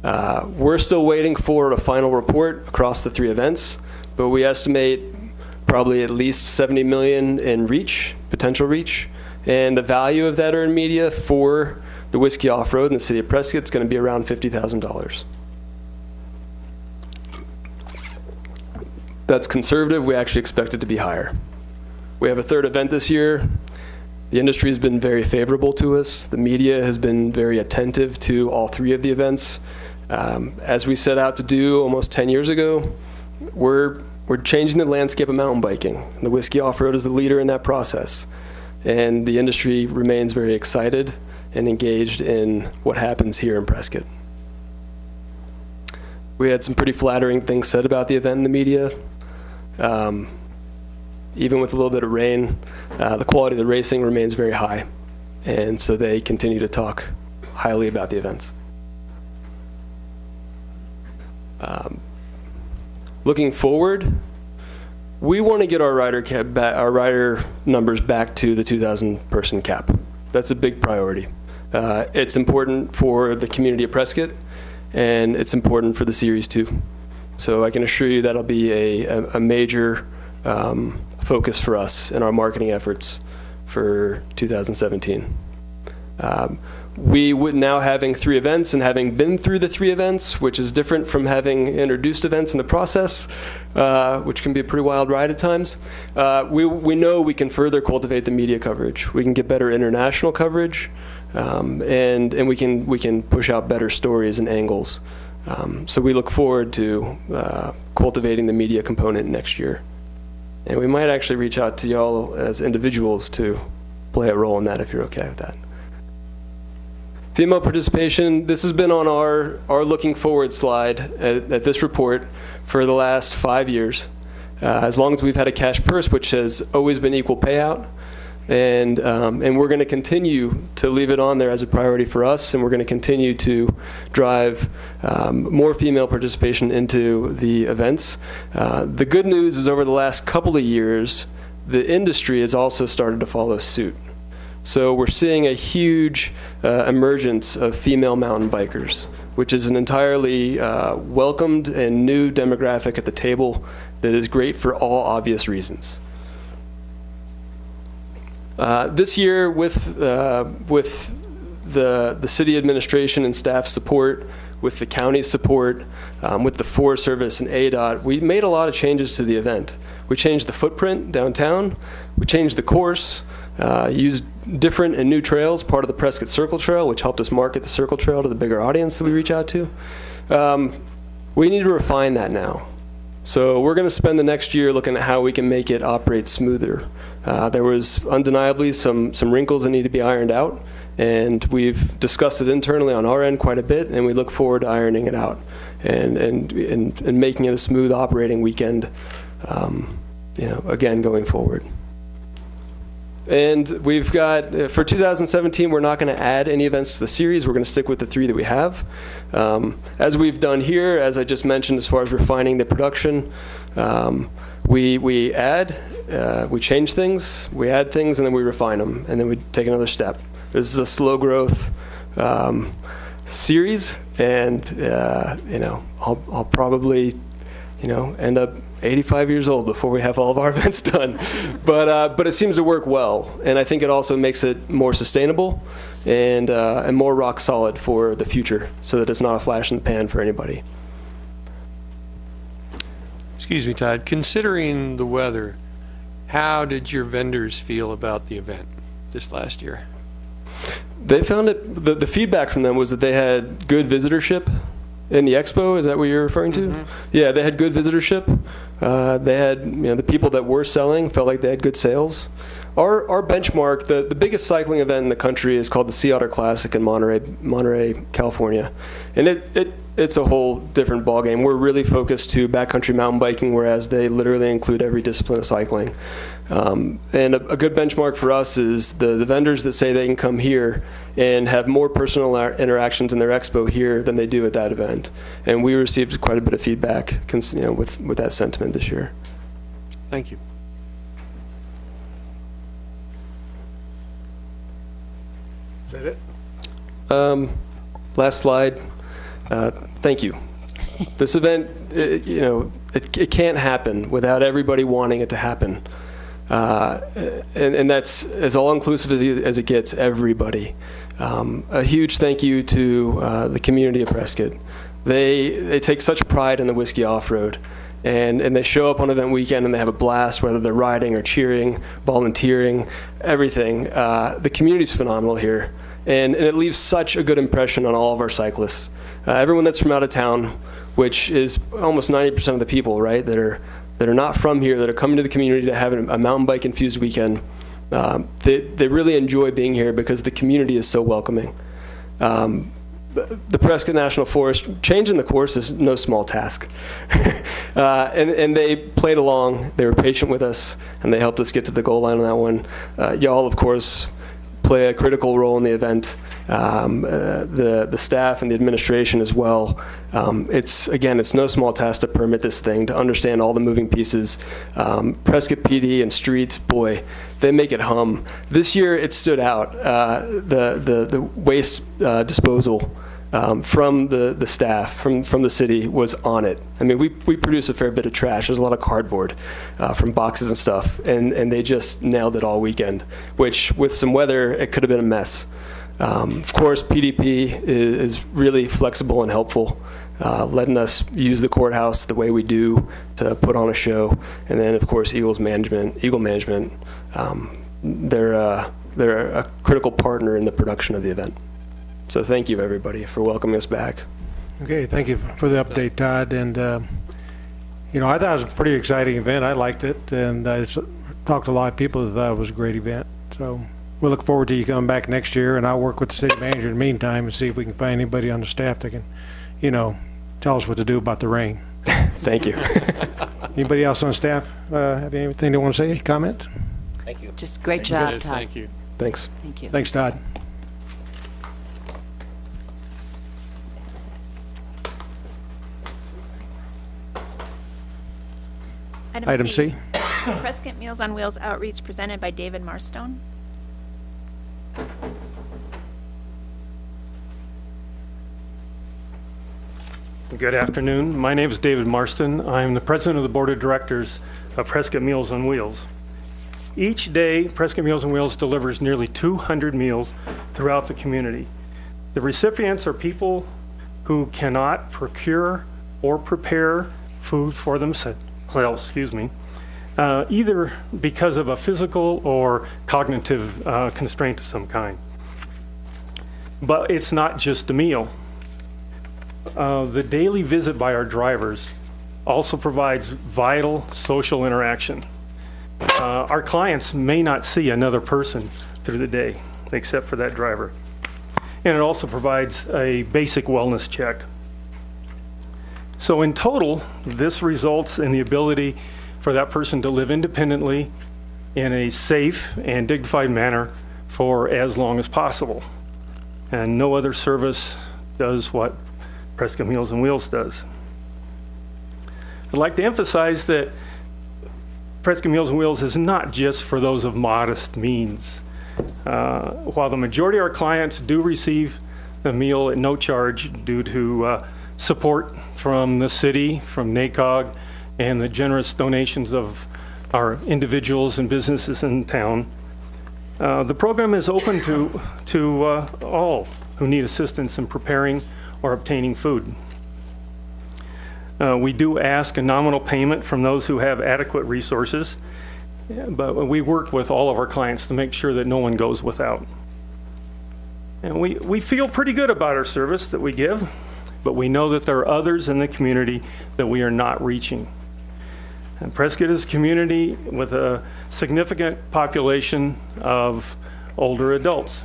We're still waiting for a final report across the three events, but we estimate probably at least 70 million in reach, potential reach, and the value of that earned media for the Whiskey Off-Road in the city of Prescott is going to be around $50,000. that's conservative. We actually expect it to be higher. We have a third event this year. The industry has been very favorable to us. The media has been very attentive to all three of the events. As we set out to do almost 10 years ago, we're changing the landscape of mountain biking. The Whiskey Off-Road is the leader in that process. And the industry remains very excited and engaged in what happens here in Prescott. We had some pretty flattering things said about the event in the media. Even with a little bit of rain, the quality of the racing remains very high. And so they continue to talk highly about the events. Looking forward, we want to get our rider numbers back to the 2,000 person cap. That's a big priority. It's important for the community of Prescott, and it's important for the series too. So I can assure you that'll be a major focus for us in our marketing efforts for 2017. We would now having 3 events and having been through the 3 events, which is different from having introduced events in the process, which can be a pretty wild ride at times. We know we can further cultivate the media coverage. We can get better international coverage, and we can push out better stories and angles. So we look forward to cultivating the media component next year. And we might actually reach out to y'all as individuals to play a role in that if you're okay with that. Female participation, this has been on our looking forward slide at this report for the last 5 years. As long as we've had a cash purse, which has always been equal payout. And we're going to continue to leave it on there as a priority for us, and we're going to continue to drive more female participation into the events. The good news is over the last couple of years, the industry has also started to follow suit. So we're seeing a huge emergence of female mountain bikers, which is an entirely welcomed and new demographic at the table that is great for all obvious reasons. This year, with the city administration and staff support, with the county's support, with the Forest Service and ADOT, we made a lot of changes to the event. We changed the footprint downtown. We changed the course, used different and new trails, part of the Prescott Circle Trail, which helped us market the Circle Trail to the bigger audience that we reach out to. We need to refine that now. So we're going to spend the next year looking at how we can make it operate smoother. There was undeniably some wrinkles that need to be ironed out, and we've discussed it internally on our end quite a bit, and we look forward to ironing it out and making it a smooth operating weekend, again, going forward. And we've got, for 2017, we're not going to add any events to the series. We're going to stick with the 3 that we have. As we've done here, as I just mentioned, as far as refining the production, we add, we change things, we add things, and then we refine them, and then we take another step. This is a slow growth series, and I'll probably end up 85 years old before we have all of our events done. But it seems to work well, and I think it also makes it more sustainable and more rock solid for the future, so that it's not a flash in the pan for anybody. Excuse me, Todd. Considering the weather, how did your vendors feel about the event this last year? They found it, the feedback from them was that they had good visitorship in the expo. Is that what you're referring to? Mm-hmm. Yeah, they had good visitorship. They had, the people that were selling felt like they had good sales. Our benchmark, the biggest cycling event in the country is called the Sea Otter Classic in Monterey, California. And it's a whole different ballgame. We're really focused to backcountry mountain biking, whereas they literally include every discipline of cycling. And a good benchmark for us is the vendors that say they can come here and have more personal interactions in their expo here than they do at that event. And we received quite a bit of feedback with that sentiment this year. Thank you. Is that it? Last slide. Thank you. This event, it can't happen without everybody wanting it to happen. And that's as all-inclusive as it gets, everybody. A huge thank you to the community of Prescott. They take such pride in the Whiskey Off-Road, And they show up on event weekend and they have a blast, whether they're riding or cheering, volunteering, everything. The community's phenomenal here. And it leaves such a good impression on all of our cyclists. Everyone that's from out of town, which is almost 90% of the people, right, that are not from here, that are coming to the community to have a mountain bike infused weekend, they really enjoy being here because the community is so welcoming. The Prescott National Forest, changing the course is no small task. And they played along, they were patient with us, and they helped us get to the goal line on that one. Y'all, of course, play a critical role in the event. The staff and the administration as well. It's no small task to permit this thing, to understand all the moving pieces. Prescott PD and streets, boy, they make it hum. This year it stood out. The waste disposal from the staff, from the city, was on it. I mean, we produce a fair bit of trash. There's a lot of cardboard from boxes and stuff, and they just nailed it all weekend, which with some weather, it could have been a mess. Of course, PDP is really flexible and helpful, letting us use the courthouse the way we do to put on a show. And then, of course, Eagle Management, they're a critical partner in the production of the event. So thank you, everybody, for welcoming us back. Okay, thank you for the update, Todd. And, I thought it was a pretty exciting event. I liked it, and I talked to a lot of people that thought it was a great event. So we'll look forward to you coming back next year, and I'll work with the city manager in the meantime and see if we can find anybody on the staff that can, tell us what to do about the rain. Thank you. Anybody else on staff have anything they want to say, comment? Thank you. Just great job, Todd. Thank you. Thanks. Thank you. Thanks, Todd. Item C. Prescott Meals on Wheels outreach presented by David Marstone. Good afternoon. My name is David Marston. I'm the president of the board of directors of Prescott Meals on Wheels. Each day, Prescott Meals on Wheels delivers nearly 200 meals throughout the community. The recipients are people who cannot procure or prepare food for themselves, either because of a physical or cognitive constraint of some kind. But it's not just a meal. The daily visit by our drivers also provides vital social interaction. Our clients may not see another person through the day except for that driver. And it also provides a basic wellness check. So in total, this results in the ability for that person to live independently in a safe and dignified manner for as long as possible. And no other service does what Prescott Meals on Wheels does. I'd like to emphasize that Prescott Meals on Wheels is not just for those of modest means. While the majority of our clients do receive the meal at no charge due to support from the city, from NACOG, and the generous donations of our individuals and businesses in town, the program is open to all who need assistance in preparing or obtaining food. We do ask a nominal payment from those who have adequate resources, but we work with all of our clients to make sure that no one goes without. And we feel pretty good about our service that we give, but we know that there are others in the community that we are not reaching. And Prescott is a community with a significant population of older adults.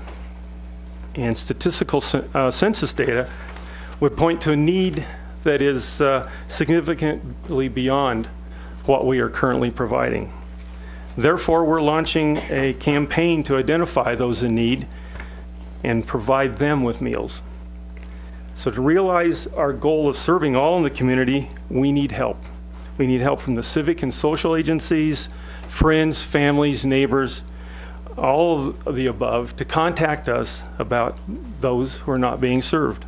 And statistical census data would point to a need that is significantly beyond what we are currently providing. Therefore, we're launching a campaign to identify those in need and provide them with meals. So to realize our goal of serving all in the community, we need help. We need help from the civic and social agencies, friends, families, neighbors, all of the above, to contact us about those who are not being served.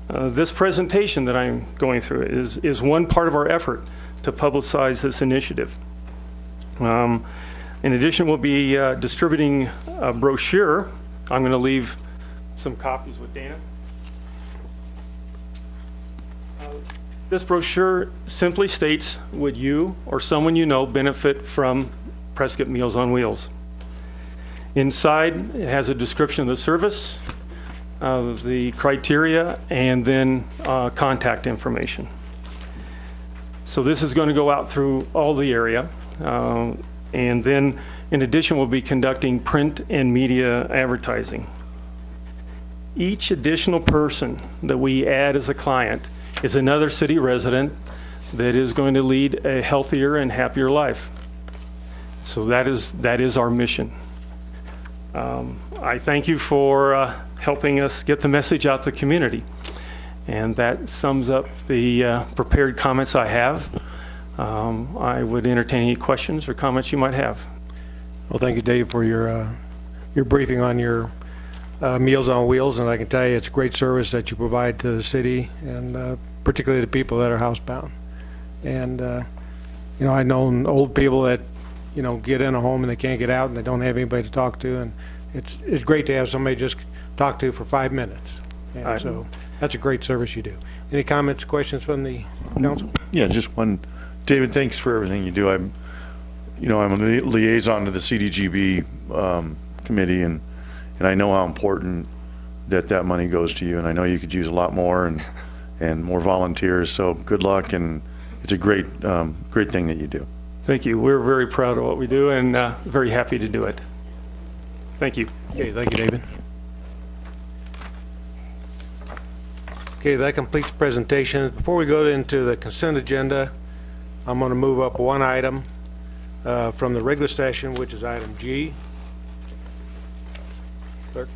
This presentation that I'm going through is one part of our effort to publicize this initiative. In addition, we'll be distributing a brochure. I'm going to leave some copies with Dana. This brochure simply states, would you or someone you know benefit from Prescott Meals on Wheels? Inside, it has a description of the service, of the criteria, and then contact information. So this is going to go out through all the area. And then, in addition, we'll be conducting print and media advertising. Each additional person that we add as a client is another city resident that is going to lead a healthier and happier life. So that is our mission. I thank you for helping us get the message out to the community. And that sums up the prepared comments I have. I would entertain any questions or comments you might have. Well, thank you, Dave, for your briefing on your Meals on Wheels, and I can tell you it's a great service that you provide to the city, and particularly the people that are housebound. And you know, I know old people that get in a home and they can't get out and they don't have anybody to talk to, and it's great to have somebody just talk to for 5 minutes. And so that's a great service you do. Any comments, questions from the council? Yeah, just one. David, thanks for everything you do. I'm a liaison to the CDGB committee, and I know how important that money goes to you, and I know you could use a lot more and more volunteers. So good luck, and it's a great thing that you do. Thank you. We're very proud of what we do and very happy to do it. Thank you. Okay, thank you, David. Okay, that completes the presentation. Before we go into the consent agenda, I'm going to move up one item from the regular session, which is item G. Clerk.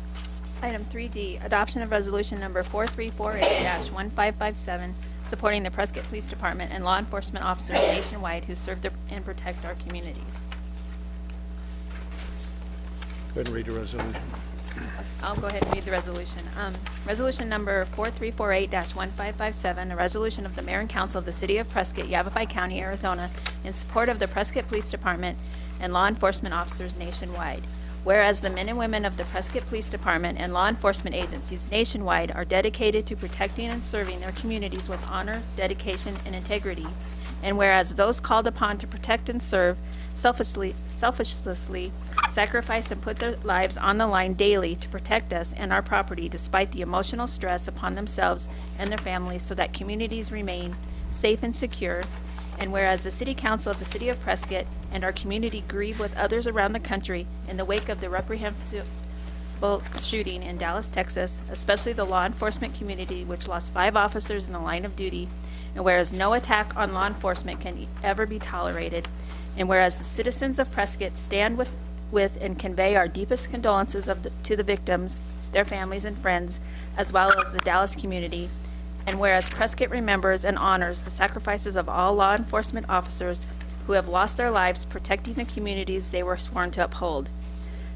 Item 3D, adoption of resolution number 4348-1557, supporting the Prescott Police Department and law enforcement officers nationwide who serve and protect our communities. Go ahead and read the resolution. I'll go ahead and read the resolution. Resolution number 4348-1557, a resolution of the Mayor and Council of the City of Prescott, Yavapai County, Arizona, in support of the Prescott Police Department and law enforcement officers nationwide. Whereas the men and women of the Prescott Police Department and law enforcement agencies nationwide are dedicated to protecting and serving their communities with honor, dedication, and integrity. And whereas those called upon to protect and serve selflessly sacrifice and put their lives on the line daily to protect us and our property despite the emotional stress upon themselves and their families so that communities remain safe and secure. And whereas the City Council of the City of Prescott and our community grieve with others around the country in the wake of the reprehensible shooting in Dallas, Texas, especially the law enforcement community, which lost 5 officers in the line of duty, and whereas no attack on law enforcement can ever be tolerated, and whereas the citizens of Prescott stand with and convey our deepest condolences to the victims, their families and friends, as well as the Dallas community, and whereas Prescott remembers and honors the sacrifices of all law enforcement officers who have lost their lives protecting the communities they were sworn to uphold.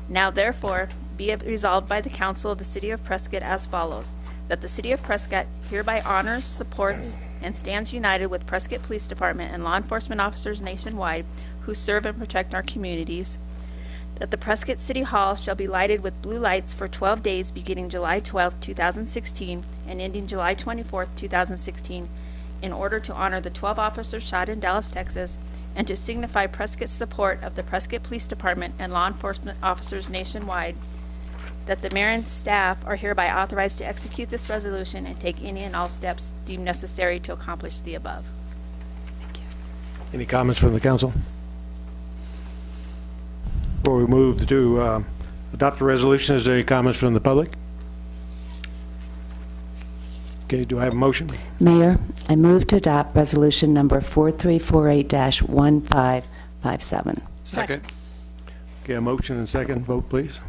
Now, therefore, be it resolved by the Council of the City of Prescott as follows, that the City of Prescott hereby honors, supports, and stands united with Prescott Police Department and law enforcement officers nationwide who serve and protect our communities, that the Prescott City Hall shall be lighted with blue lights for 12 days beginning July 12, 2016 and ending July 24, 2016 in order to honor the 12 officers shot in Dallas, Texas, and to signify Prescott's support of the Prescott Police Department and law enforcement officers nationwide, that the mayor and staff are hereby authorized to execute this resolution and take any and all steps deemed necessary to accomplish the above. Thank you. Any comments from the council? Before we move to adopt the resolution, is there any comments from the public? Okay, do I have a motion? Mayor, I move to adopt resolution number 4348-1557. Second. Okay, a motion and second. Vote, please.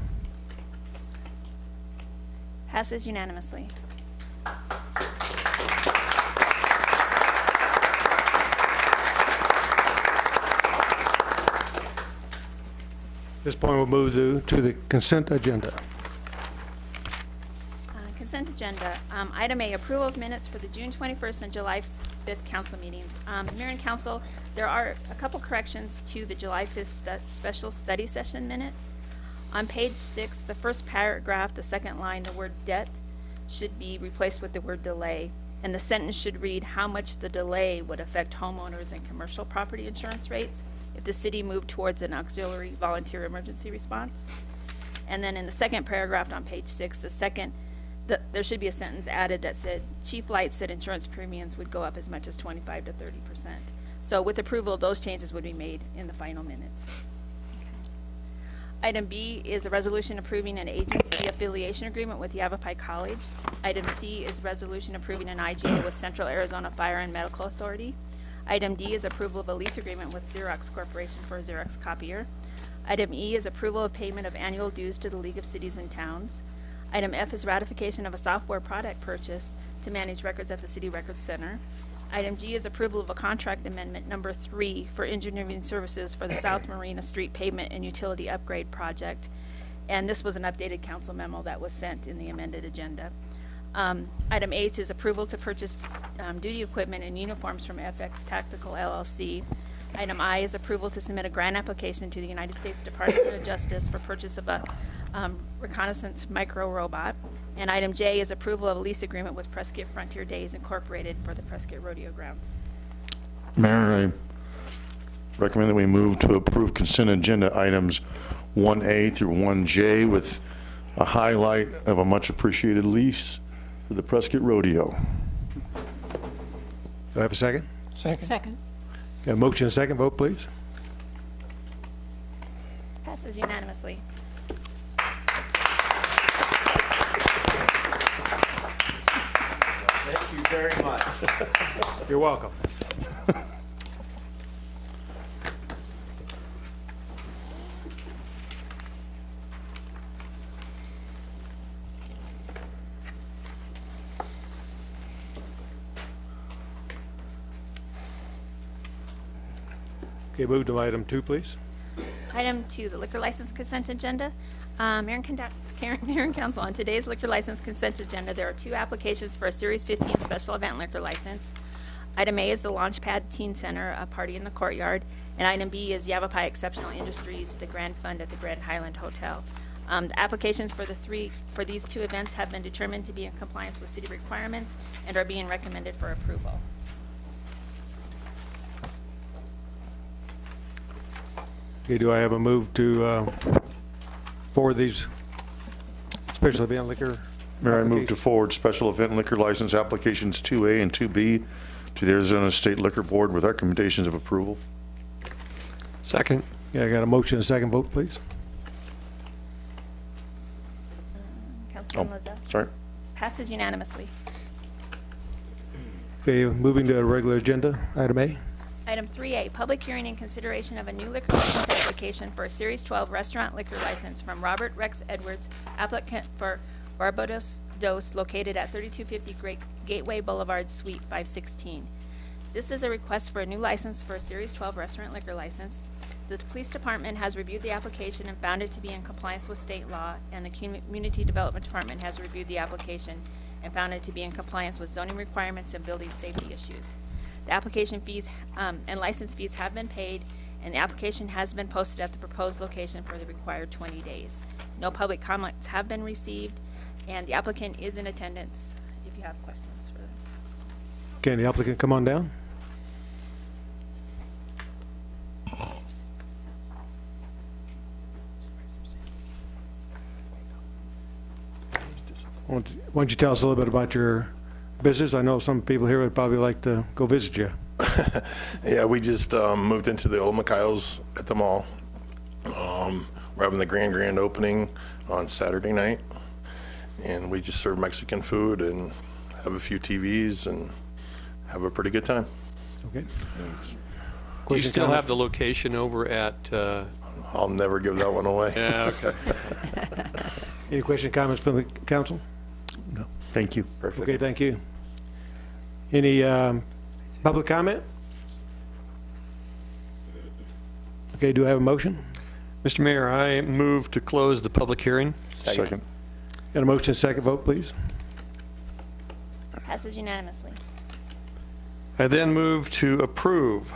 Passes unanimously. At this point, we'll move to the consent agenda. Consent agenda. Item A, approval of minutes for the June 21st and July 5th council meetings. Mayor and council, there are a couple corrections to the July 5th special study session minutes. On page 6, the first paragraph, the second line, the word debt should be replaced with the word delay. And the sentence should read, how much the delay would affect homeowners and commercial property insurance rates if the city moved towards an auxiliary volunteer emergency response. And then in the second paragraph on page 6, there should be a sentence added that said, Chief Light said insurance premiums would go up as much as 25 to 30%. So with approval, those changes would be made in the final minutes. Item B is a resolution approving an agency affiliation agreement with Yavapai College. Item C is resolution approving an IGA with Central Arizona Fire and Medical Authority. Item D is approval of a lease agreement with Xerox Corporation for a Xerox copier. Item E is approval of payment of annual dues to the League of Cities and Towns. Item F is ratification of a software product purchase to manage records at the City Records Center. Item G is approval of a contract amendment number 3 for engineering services for the South Marina Street pavement and utility upgrade project. And this was an updated council memo that was sent in the amended agenda. Item H is approval to purchase duty equipment and uniforms from FX Tactical LLC. Item I is approval to submit a grant application to the United States Department of Justice for purchase of a reconnaissance micro robot. And item J is approval of a lease agreement with Prescott Frontier Days Incorporated for the Prescott Rodeo Grounds. Mayor, I recommend that we move to approve consent agenda items 1A through 1J with a highlight of a much appreciated lease for the Prescott Rodeo. Do I have a second? Second. Got a motion and a second. Vote, please. Passes unanimously. Thank you very much. You're welcome. Okay, move to item 2, please. Item 2, the liquor license consent agenda. Mayor and Council, on today's liquor license consent agenda, there are 2 applications for a Series 15 special event liquor license. Item A is the Launchpad Teen Center, a party in the courtyard, and item B is Yavapai Exceptional Industries, the Grand Fund at the Grand Highland Hotel. The applications for these 2 events have been determined to be in compliance with city requirements and are being recommended for approval. Okay, do I have a move to forward these special event liquor? Mayor, I move to forward special event liquor license applications 2A and 2B to the Arizona State Liquor Board with recommendations of approval. Second. Yeah, I got a motion and a second. Vote, please. Councilman Lozelle? Sorry. Passes unanimously. Okay, moving to a regular agenda, item A. Item 3A, public hearing and consideration of a new liquor license application for a Series 12 restaurant liquor license from Robert Rex Edwards, applicant for Barbados Dos, located at 3250 Gateway Boulevard, Suite 516. This is a request for a new license for a Series 12 restaurant liquor license. The police department has reviewed the application and found it to be in compliance with state law, and the community development department has reviewed the application and found it to be in compliance with zoning requirements and building safety issues. The application fees and license fees have been paid, and the application has been posted at the proposed location for the required 20 days. No public comments have been received, and the applicant is in attendance if you have questions for them. Can the applicant come on down? Why don't you tell us a little bit about your business? I know some people here would probably like to go visit you. Yeah, we just moved into the old Mikhail's at the mall. We're having the grand opening on Saturday night, and we just serve Mexican food and have a few TVs and have a pretty good time. Okay. Do you still have the location over at... I'll never give that one away. Yeah, okay. Any questions, comments from the council? No. Thank you. Perfect. Okay, thank you. Any public comment? Okay, do I have a motion? Mr. Mayor, I move to close the public hearing. Second. Got a motion, second. Vote, please. Passes unanimously. I then move to approve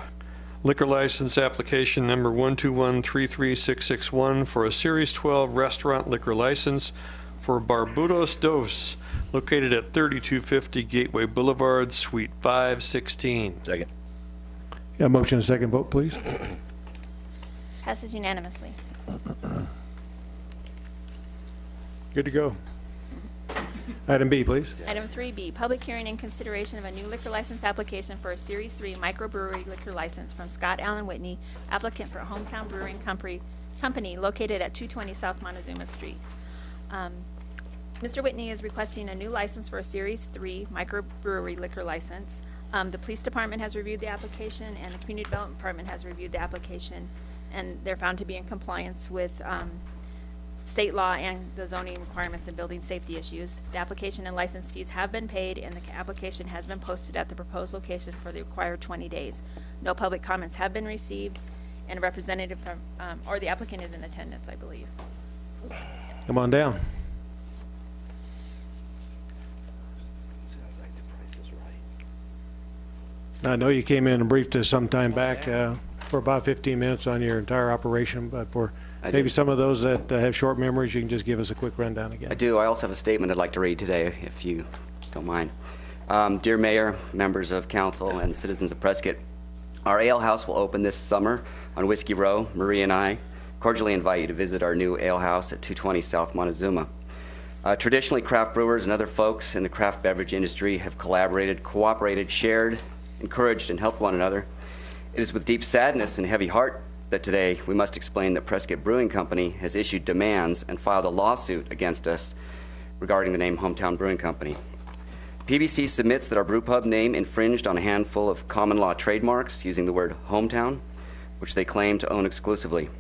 liquor license application number 121-33661 for a Series 12 restaurant liquor license for Barbados Dos, located at 3250 Gateway Boulevard, Suite 516. Second. Got a motion and a second. Vote, please. Passes unanimously. Good to go. Item B, please. Item 3B, public hearing and consideration of a new liquor license application for a Series 3 microbrewery liquor license from Scott Allen Whitney, applicant for Hometown Brewing Company located at 220 South Montezuma Street. Mr. Whitney is requesting a new license for a Series 3 microbrewery liquor license. The police department has reviewed the application, and the community development department has reviewed the application, and they're found to be in compliance with state law and the zoning requirements and building safety issues. The application and license fees have been paid, and the application has been posted at the proposed location for the required 20 days. No public comments have been received, and a representative from, or the applicant is in attendance, I believe. Come on down. I know you came in and briefed us some time back for about 15 minutes on your entire operation, but for maybe some of those that have short memories, you can just give us a quick rundown again. I do. I also have a statement I'd like to read today, if you don't mind. Dear Mayor, members of council, and citizens of Prescott, our ale house will open this summer on Whiskey Row. Marie and I cordially invite you to visit our new ale house at 220 South Montezuma. Traditionally, craft brewers and other folks in the craft beverage industry have collaborated, cooperated, shared, encouraged, and helped one another. It is with deep sadness and heavy heart that today we must explain that Prescott Brewing Company has issued demands and filed a lawsuit against us regarding the name Hometown Brewing Company. PBC submits that our brewpub name infringed on a handful of common law trademarks using the word hometown, which they claim to own exclusively.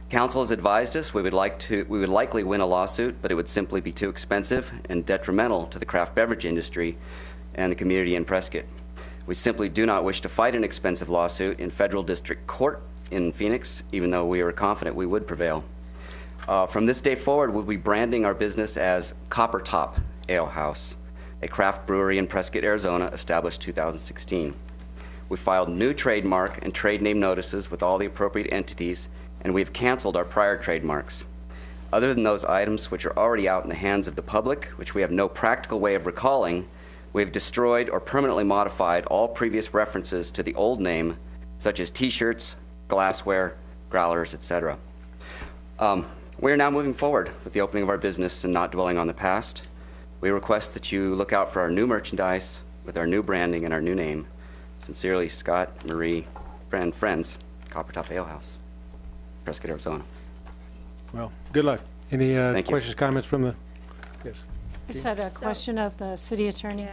Council has advised us we would likely win a lawsuit, but it would simply be too expensive and detrimental to the craft beverage industry and the community in Prescott. We simply do not wish to fight an expensive lawsuit in federal district court in Phoenix, even though we are confident we would prevail. From this day forward, we'll be branding our business as Copper Top Ale House, a craft brewery in Prescott, Arizona, established 2016. We filed new trademark and trade name notices with all the appropriate entities, and we've canceled our prior trademarks. Other than those items which are already out in the hands of the public, which we have no practical way of recalling, we have destroyed or permanently modified all previous references to the old name, such as T-shirts, glassware, growlers, etc. We are now moving forward with the opening of our business and not dwelling on the past. We request that you look out for our new merchandise with our new branding and our new name. Sincerely, Scott, Marie, friends, Copper Top Ale House, Prescott, Arizona. Well, good luck. Any questions, comments from the? Yes. I just had a question of the city attorney.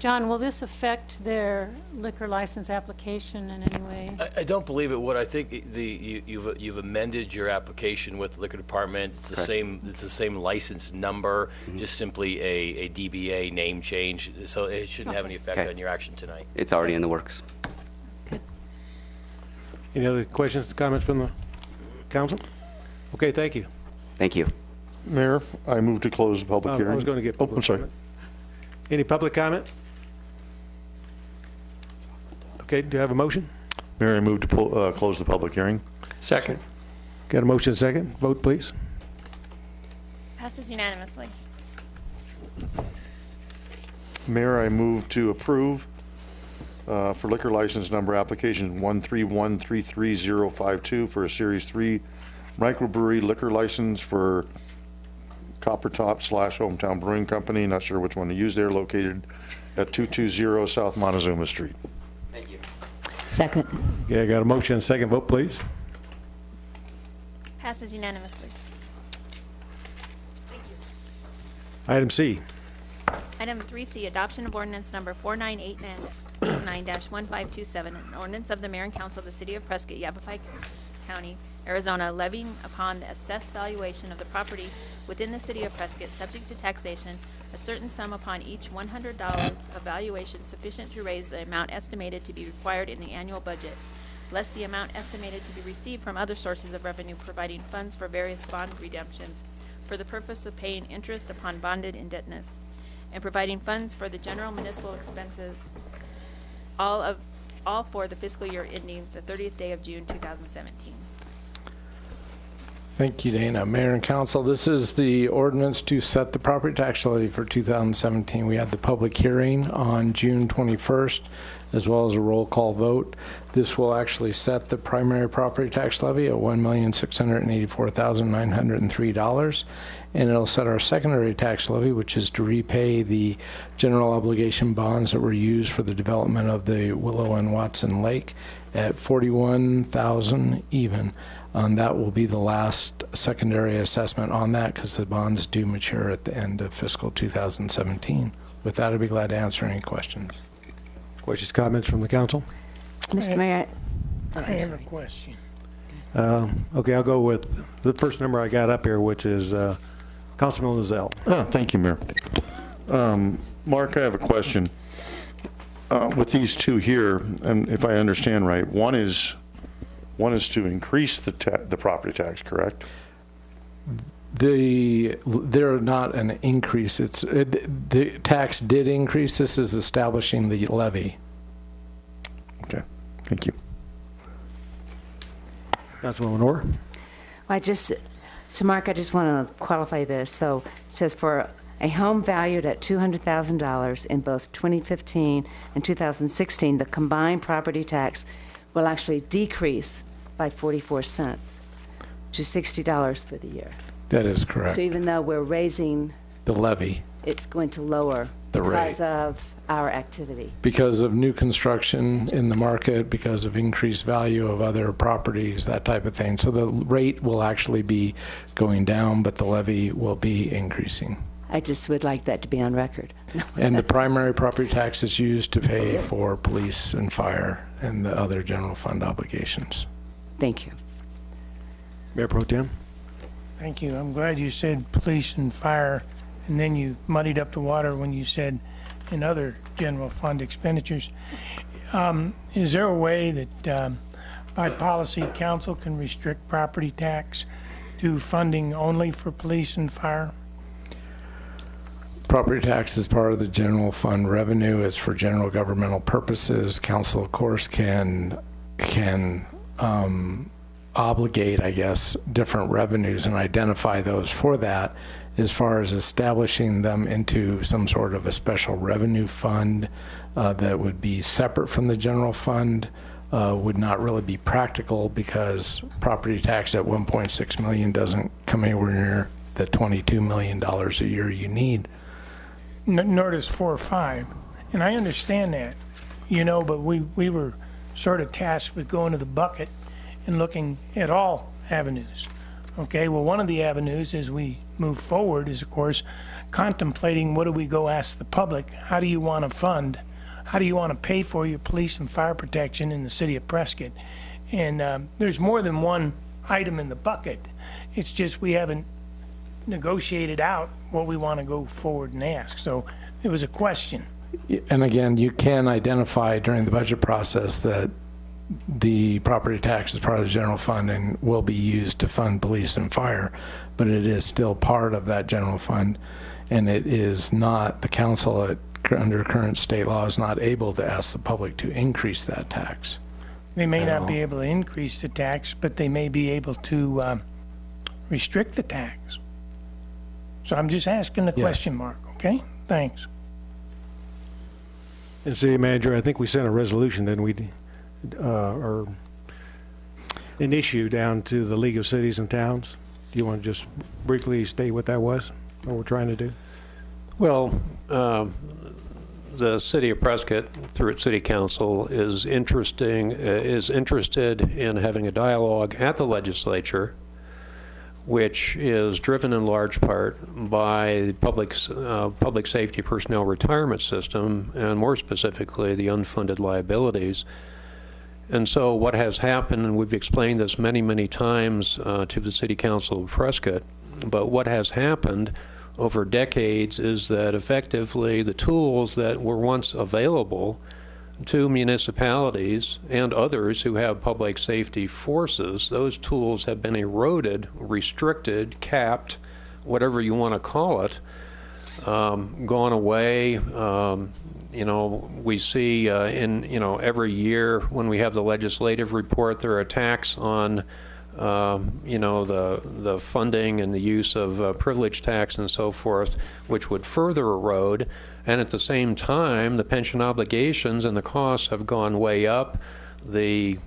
John, will this affect their liquor license application in any way? I don't believe it would. I think you've amended your application with the liquor department. It's the same. It's the same license number, just simply a DBA name change. So it shouldn't have any effect on your action tonight. It's already in the works. Any other questions, comments from the council? Okay, thank you. Thank you. Mayor, I move to close the public hearing. I was going to get I'm sorry. comment. Any public comment? Okay, do you have a motion? Mayor, I move to close the public hearing. Second. Got a motion second. Vote, please. Passes unanimously. Mayor, I move to approve for liquor license number application 131335052 for a Series 3 microbrewery liquor license for Copper Top / Hometown Brewing Company. Not sure which one to use there. Located at 220 South Montezuma Street. Thank you. Second. Okay, I got a motion second. Vote, please. Passes unanimously. Item C. Item 3C, adoption of ordinance number 4989-1527, an ordinance of the mayor and council of the city of Prescott, Yavapai County, Arizona, levying upon the assessed valuation of the property within the city of Prescott, subject to taxation, a certain sum upon each $100 of valuation sufficient to raise the amount estimated to be required in the annual budget, less the amount estimated to be received from other sources of revenue, providing funds for various bond redemptions for the purpose of paying interest upon bonded indebtedness, and providing funds for the general municipal expenses, all for the fiscal year ending the 30th day of June 2017. Thank you, Dana. Mayor and Council, this is the ordinance to set the property tax levy for 2017. We had the public hearing on June 21st, as well as a roll call vote. This will actually set the primary property tax levy at $1,684,903, and it'll set our secondary tax levy, which is to repay the general obligation bonds that were used for the development of the Willow and Watson Lake, at $41,000 even. That will be the last secondary assessment on that because the bonds do mature at the end of fiscal 2017. With that, I'd be glad to answer any questions. Questions, comments from the council? Mr. Mayor. I have a question. Okay, I'll go with the first number I got up here, which is Councilman Lozelle. Thank you, Mayor. Mark, I have a question. With these two here, and if I understand right, one is to increase the property tax, correct? They're not an increase. The tax did increase. This is establishing the levy. Okay, thank you. Councilwoman Orr? So Mark, I just want to qualify this. So it says for a home valued at $200,000 in both 2015 and 2016, the combined property tax will actually decrease by 44 cents to $60 for the year. That is correct. So even though we're raising The levy. it's going to lower The rate. because of our activity. Because of new construction in the market, because of increased value of other properties, that type of thing. So the rate will actually be going down, but the levy will be increasing. I just would like that to be on record. And the primary property tax is used to pay for police and fire and the other general fund obligations. Thank you. Mayor Pro Tem? Thank you. I'm glad you said police and fire, and then you muddied up the water when you said in other general fund expenditures. Is there a way that by policy council can restrict property tax to funding only for police and fire? Property tax is part of the general fund revenue. It's for general governmental purposes. Council, of course, can obligate, I guess, different revenues and identify those for that. As far as establishing them into some sort of a special revenue fund that would be separate from the general fund would not really be practical, because property tax at $1.6 million doesn't come anywhere near the $22 million a year you need. Nor does 4 or 5. And I understand that, but we were sort of tasked with going to the bucket and looking at all avenues. Okay, well, one of the avenues as we move forward is, of course, contemplating what do we go ask the public? How do you want to fund? How do you want to pay for your police and fire protection in the city of Prescott? And there's more than one item in the bucket. It's just we haven't negotiated out what we want to go forward and ask. So it was a question. And again, you can identify during the budget process that the property tax is part of the general fund and will be used to fund police and fire, but it is still part of that general fund, and it is not, the council under current state law is not able to ask the public to increase that tax. They may not be able to increase the tax, but they may be able to restrict the tax. So I'm just asking the question mark, okay? Thanks. And City Manager, I think we sent a resolution, didn't we? Or an issue down to the League of Cities and Towns. Do you want to just briefly state what that was, what we're trying to do? Well, the City of Prescott, through its City Council, is interested in having a dialogue at the legislature, which is driven in large part by the public safety personnel retirement system, and more specifically, the unfunded liabilities. And so what has happened, and we've explained this many, many times to the City Council of Prescott, but what has happened over decades is that effectively the tools that were once available to municipalities and others who have public safety forces, those tools have been eroded, restricted, capped, whatever you want to call it, gone away. We see every year when we have the legislative report, there are attacks on you know, the funding and the use of privilege tax and so forth, which would further erode. And at the same time, the pension obligations and the costs have gone way up. The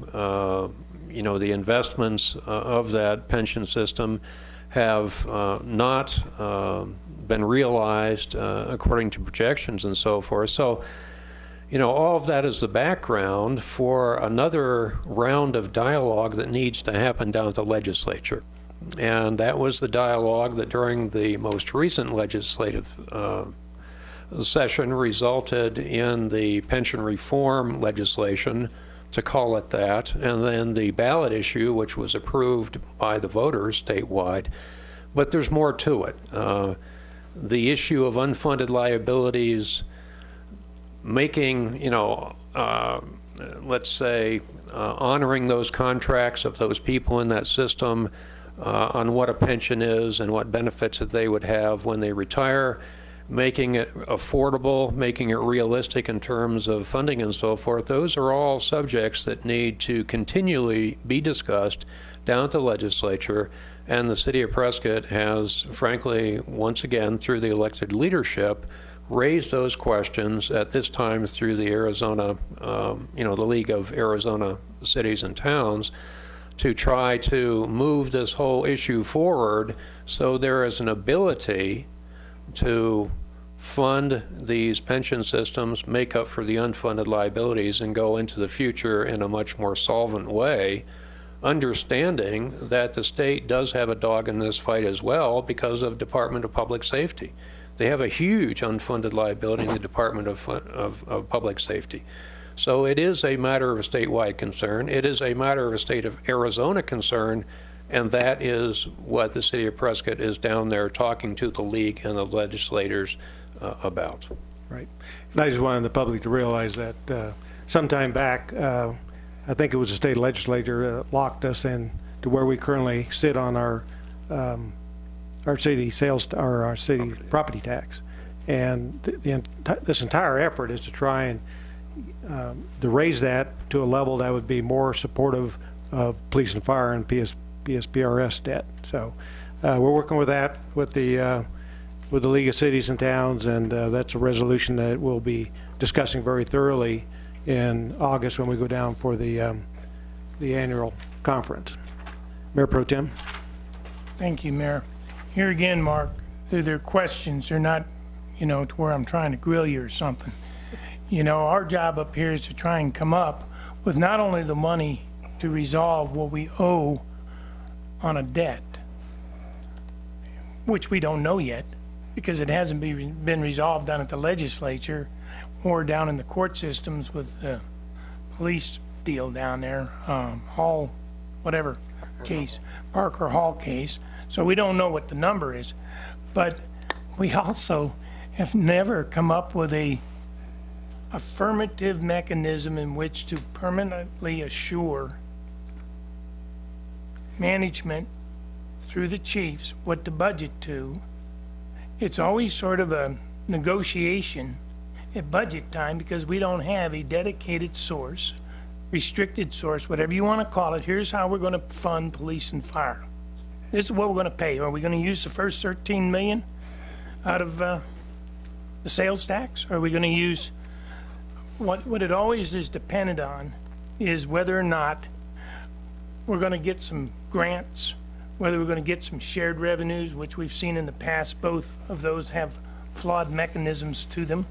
you know, the investments of that pension system have not been realized according to projections and so forth. So, you know, all of that is the background for another round of dialogue that needs to happen down at the legislature. And that was the dialogue that during the most recent legislative session resulted in the pension reform legislation, to call it that, and then the ballot issue, which was approved by the voters statewide. But there's more to it. The issue of unfunded liabilities, making, you know, let's say, honoring those contracts of those people in that system on what a pension is and what benefits that they would have when they retire, making it affordable, making it realistic in terms of funding and so forth. Those are all subjects that need to continually be discussed down at the legislature, and the city of Prescott has, frankly, once again, through the elected leadership, raised those questions at this time through the Arizona, you know, the League of Arizona Cities and Towns, to try to move this whole issue forward so there is an ability to fund these pension systems, make up for the unfunded liabilities, and go into the future in a much more solvent way, understanding that the state does have a dog in this fight as well because of Department of Public Safety. They have a huge unfunded liability in the Department of Public Safety. So it is a matter of a statewide concern. It is a matter of a state of Arizona concern, and that is what the city of Prescott is down there talking to the league and the legislators about. Right. And I just wanted the public to realize that sometime back, I think it was the state legislature locked us in to where we currently sit on our city sales or our city property tax, and this entire effort is to try and to raise that to a level that would be more supportive of police and fire and PSPRS debt. So we're working with that with the League of Cities and Towns, and that's a resolution that we'll be discussing very thoroughly in August when we go down for the annual conference. Mayor Pro Tem. Thank you, Mayor. Here again, Mark, they're questions. They're not, you know, to where I'm trying to grill you or something. You know, our job up here is to try and come up with not only the money to resolve what we owe on a debt, which we don't know yet because it hasn't been resolved down at the legislature or down in the court systems with the police deal down there, Hall, whatever case, Parker Hall case. So we don't know what the number is, but we also have never come up with a affirmative mechanism in which to permanently assure management through the chiefs what to budget to. It's always sort of a negotiation at budget time because we don't have a dedicated source, restricted source, whatever you want to call it. Here's how we're going to fund police and fire. This is what we're going to pay. Are we going to use the first 13 million out of the sales tax? Or are we going to use what it always is dependent on is whether or not we're going to get some grants, whether we're going to get some shared revenues, which we've seen in the past. Both of those have flawed mechanisms to them.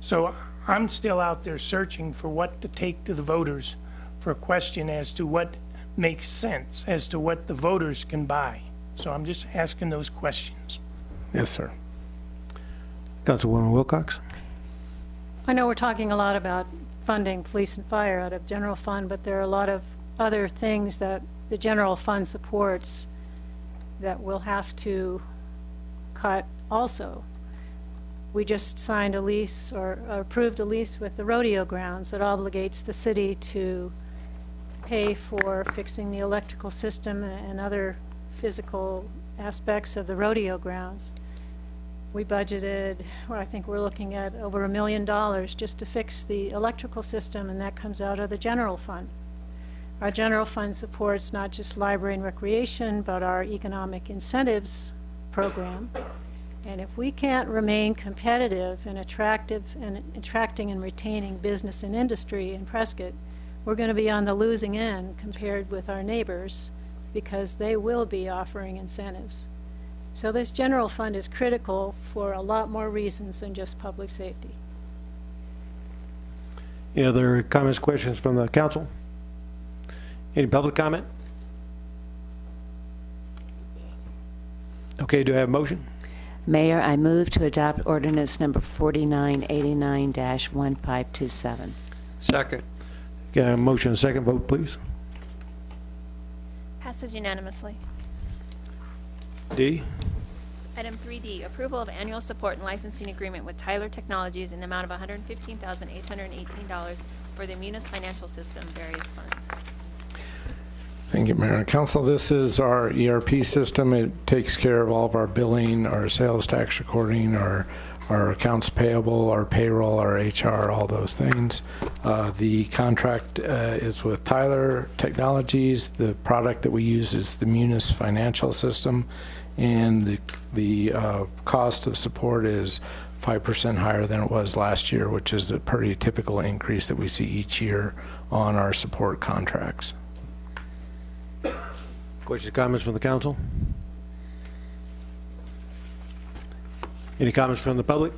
So I'm still out there searching for what to take to the voters for a question as to what makes sense, as to what the voters can buy. So I'm just asking those questions. Yes, sir. Councilwoman Wilcox. I know we're talking a lot about funding police and fire out of general fund, but there are a lot of other things that the general fund supports that we'll have to cut also. We just signed a lease or approved a lease with the rodeo grounds that obligates the city to pay for fixing the electrical system and other physical aspects of the rodeo grounds. We budgeted, well, I think we're looking at over $1 million just to fix the electrical system, and that comes out of the general fund. Our general fund supports not just library and recreation, but our economic incentives program. And if we can't remain competitive and attractive and attracting and retaining business and industry in Prescott, we're going to be on the losing end compared with our neighbors because they will be offering incentives. So this general fund is critical for a lot more reasons than just public safety. Any other comments, questions from the council? Any public comment? Okay, do I have a motion? Mayor, I move to adopt ordinance number 4989-1527. Second. Got a motion and a second. Vote, please. Passes unanimously. D. Item 3D, approval of annual support and licensing agreement with Tyler Technologies in the amount of $115,818 for the Munis Financial System various funds. Thank you, Mayor and Council. This is our ERP system. It takes care of all of our billing, our sales tax recording, our accounts payable, our payroll, our HR, all those things. The contract is with Tyler Technologies. The product that we use is the Munis Financial System, and the cost of support is 5% higher than it was last year, which is a pretty typical increase that we see each year on our support contracts. Questions, comments from the council? Any comments from the public?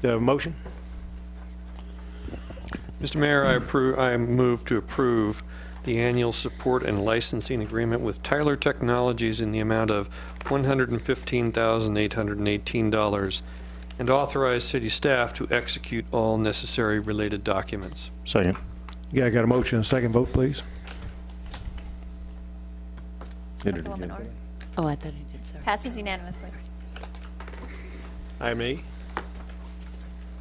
Do I have a motion? Mr. Mayor, I move to approve the annual support and licensing agreement with Tyler Technologies in the amount of $115,818 and authorize city staff to execute all necessary related documents. Second. Yeah, I got a motion and a second. Vote, please. Councilwoman Orr. Oh, I thought I did, sorry. Passes unanimously. Item E.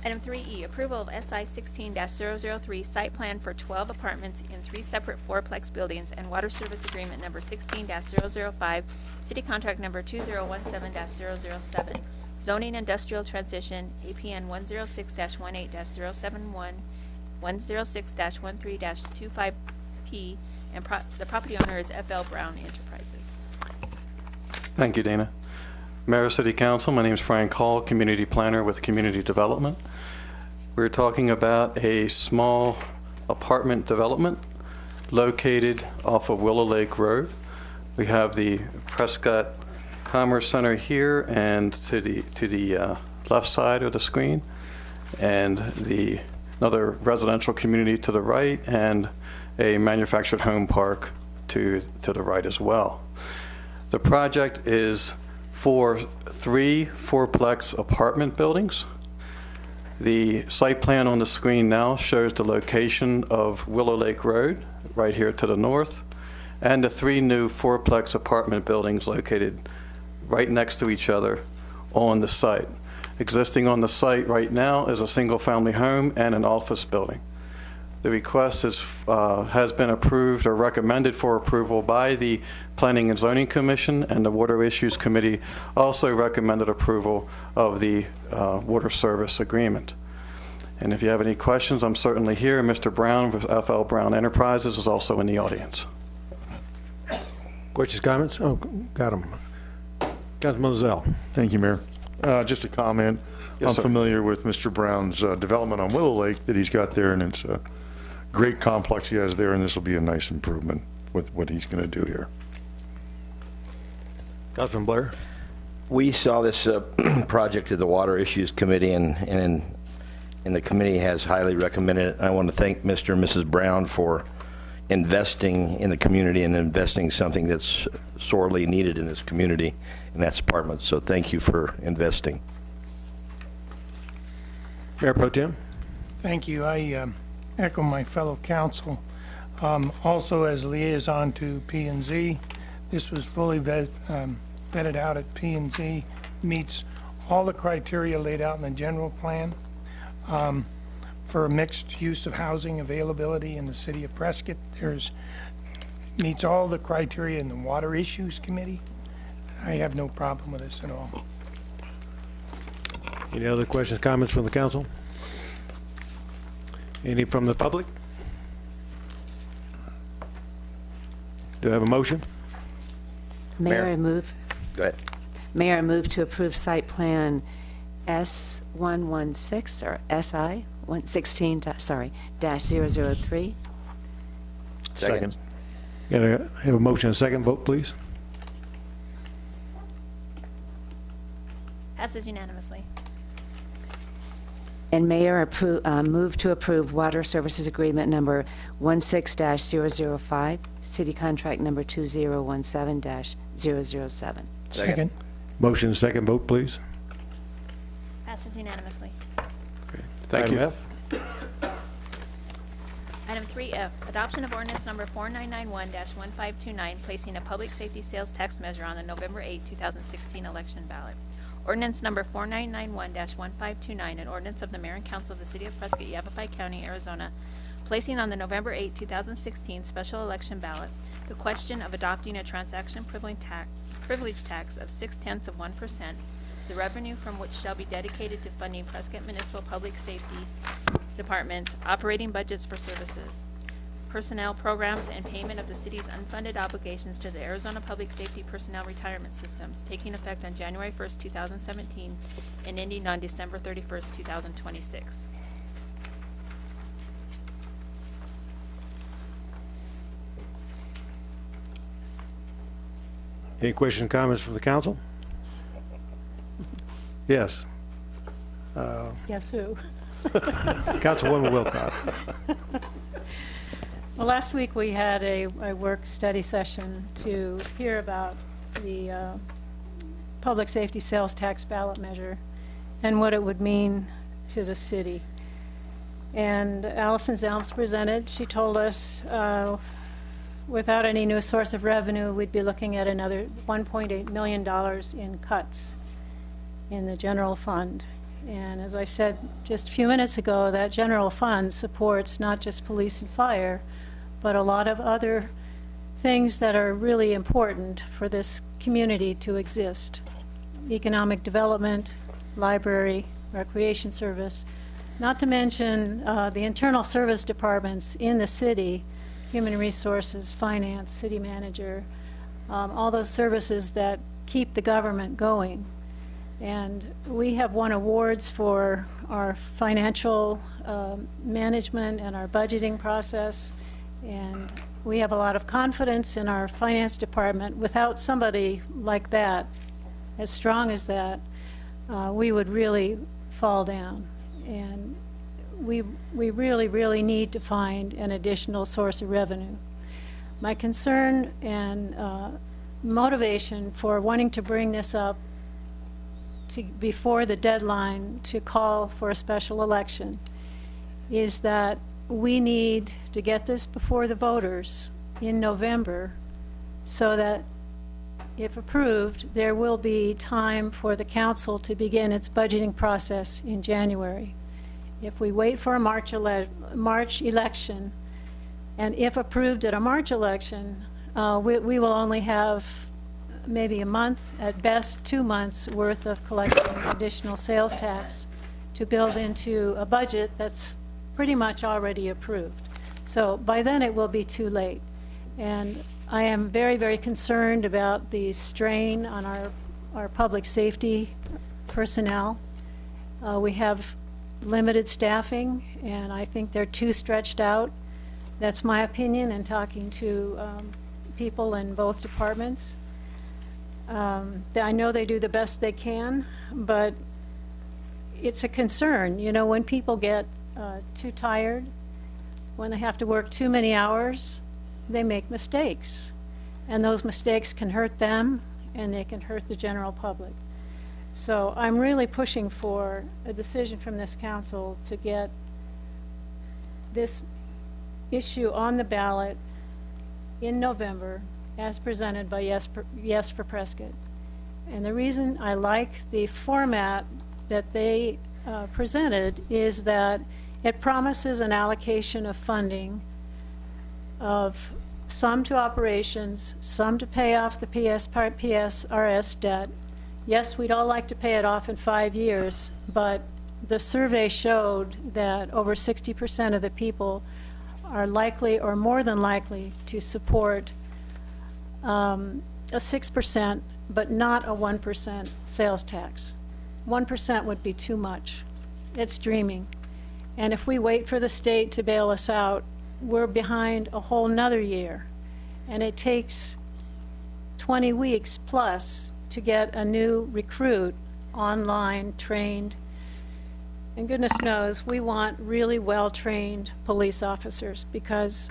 Item 3E, approval of SI 16-003 site plan for 12 apartments in 3 separate fourplex buildings and water service agreement number 16-005, city contract number 2017-007, zoning industrial transition, APN 106-18-071, 106-13-25P, and the property owner is FL Brown Enterprises. Thank you, Dana. Mayor, City Council, my name is Frank Hall, Community Planner with Community Development. We're talking about a small apartment development located off of Willow Lake Road. We have the Prescott Commerce Center here and to the left side of the screen, and another residential community to the right, and a manufactured home park to the right as well. The project is for 3 fourplex apartment buildings. The site plan on the screen now shows the location of Willow Lake Road, right here to the north, and the 3 new fourplex apartment buildings located right next to each other on the site. Existing on the site right now is a single-family home and an office building. The request has been approved or recommended for approval by the Planning and Zoning Commission, and the Water Issues Committee also recommended approval of the water service agreement. And if you have any questions, I'm certainly here. Mr. Brown with FL Brown Enterprises is also in the audience. Questions, comments? Oh, got them. Councilman Zell. Thank you, Mayor. Just a comment. Yes, I'm sir. familiar with Mr. Brown's development on Willow Lake that he's got there, and it's a great complex he has there, and this will be a nice improvement with what he's going to do here. Councilman Blair. We saw this project at the Water Issues Committee, and the committee has highly recommended it. I want to thank Mr. and Mrs. Brown for investing in the community and investing something that's sorely needed in this community, and that's apartments. So thank you for investing. Mayor Pro Tem. Thank you. I echo my fellow council. Also, as liaison to P&Z, this was fully vetted out at P&Z, meets all the criteria laid out in the general plan for a mixed use of housing availability in the city of Prescott. Meets all the criteria in the Water Issues Committee. I have no problem with this at all. Any other questions, comments from the council? Any from the public? Do I have a motion? Mayor, I move. Go ahead. Mayor, I move to approve site plan S116 or SI 116. -003. Second. Got to have a motion and a second. Vote, please. Passes unanimously. And Mayor, move to approve water services agreement number 16-005, city contract number 2017-007. Second. Motion and second. Vote, please. Passes unanimously. Thank you. Item 3F, adoption of ordinance number 4991-1529, placing a public safety sales tax measure on the November 8, 2016 election ballot. Ordinance number 4991-1529, an ordinance of the Mayor and Council of the City of Prescott, Yavapai County, Arizona, placing on the November 8, 2016 special election ballot the question of adopting a transaction privilege tax of 0.6%, the revenue from which shall be dedicated to funding Prescott Municipal Public Safety Department's operating budgets for services, personnel programs, and payment of the city's unfunded obligations to the Arizona Public Safety Personnel Retirement Systems, taking effect on January 1st, 2017, and ending on December 31st, 2026. Any questions, comments from the council? Yes. Guess who? Councilwoman Wilcox. Well, last week we had a work study session to hear about the public safety sales tax ballot measure and what it would mean to the city. And Allison Zelms presented. She told us without any new source of revenue, we'd be looking at another $1.8 million in cuts in the general fund. And as I said just a few minutes ago, that general fund supports not just police and fire, but a lot of other things that are really important for this community to exist. Economic development, library, recreation service, not to mention the internal service departments in the city, human resources, finance, city manager, all those services that keep the government going. And we have won awards for our financial management and our budgeting process. And we have a lot of confidence in our finance department. Without somebody like that, as strong as that, we would really fall down. And we really, really need to find an additional source of revenue. My concern and motivation for wanting to bring this up before the deadline to call for a special election is that we need to get this before the voters in November so that, if approved, there will be time for the council to begin its budgeting process in January. If we wait for a March election, and if approved at a March election, we will only have maybe a month, at best 2 months worth of collecting additional sales tax to build into a budget that's pretty much already approved. So by then it will be too late. And I am very, very concerned about the strain on our public safety personnel. We have limited staffing, and I think they're too stretched out. That's my opinion in talking to people in both departments. I know they do the best they can, but it's a concern. You know, when people get too tired, when they have to work too many hours, they make mistakes. And those mistakes can hurt them, and they can hurt the general public. So I'm really pushing for a decision from this council to get this issue on the ballot in November as presented by Yes for Prescott. And the reason I like the format that they presented is that it promises an allocation of funding of some to operations, some to pay off the PSRS debt. Yes, we'd all like to pay it off in 5 years, but the survey showed that over 60% of the people are likely or more than likely to support a 6%, but not a 1% sales tax. 1% would be too much. It's dreaming. And if we wait for the state to bail us out, we're behind a whole nother year. And it takes 20 weeks plus to get a new recruit online, trained. And goodness knows, we want really well-trained police officers because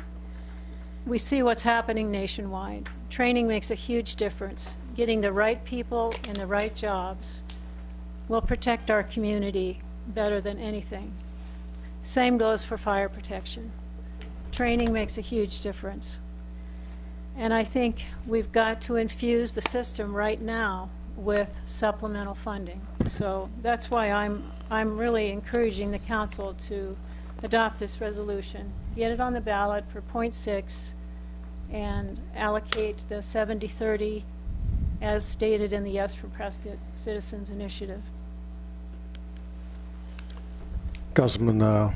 we see what's happening nationwide. Training makes a huge difference. Getting the right people in the right jobs will protect our community better than anything. Same goes for fire protection. Training makes a huge difference. And I think we've got to infuse the system right now with supplemental funding. So that's why I'm really encouraging the council to adopt this resolution, get it on the ballot for .6, and allocate the 70-30 as stated in the Yes for Prescott Citizens Initiative. Councilman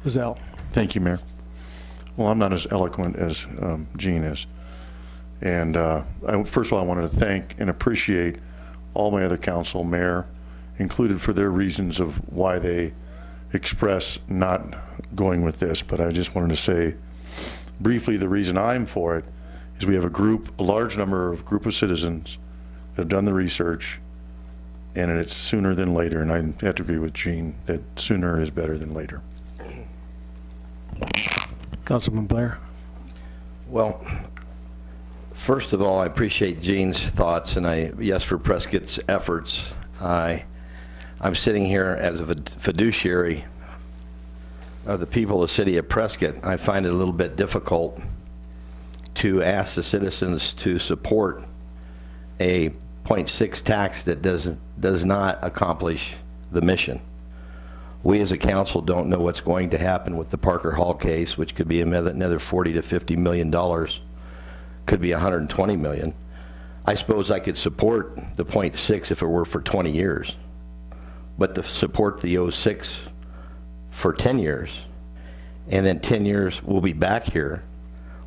Lizelle. Thank you, Mayor. Well, I'm not as eloquent as Gene is. And first of all, I wanted to thank and appreciate all my other council, mayor included, for their reasons of why they express not going with this. But I just wanted to say briefly the reason I'm for it is we have a large number of group of citizens that have done the research, and it's sooner than later. And I have to agree with Gene that sooner is better than later. Councilman Blair. Well, first of all, I appreciate Gene's thoughts, and Yes for Prescott's efforts. I'm sitting here as a fiduciary of the people of the city of Prescott. I find it a little bit difficult to ask the citizens to support a .6 tax that does not accomplish the mission. We as a council don't know what's going to happen with the Parker Hall case, which could be another $40 to $50 million, could be $120 million. I suppose I could support the .6 if it were for 20 years, but to support the 06 for 10 years, and then 10 years we'll be back here,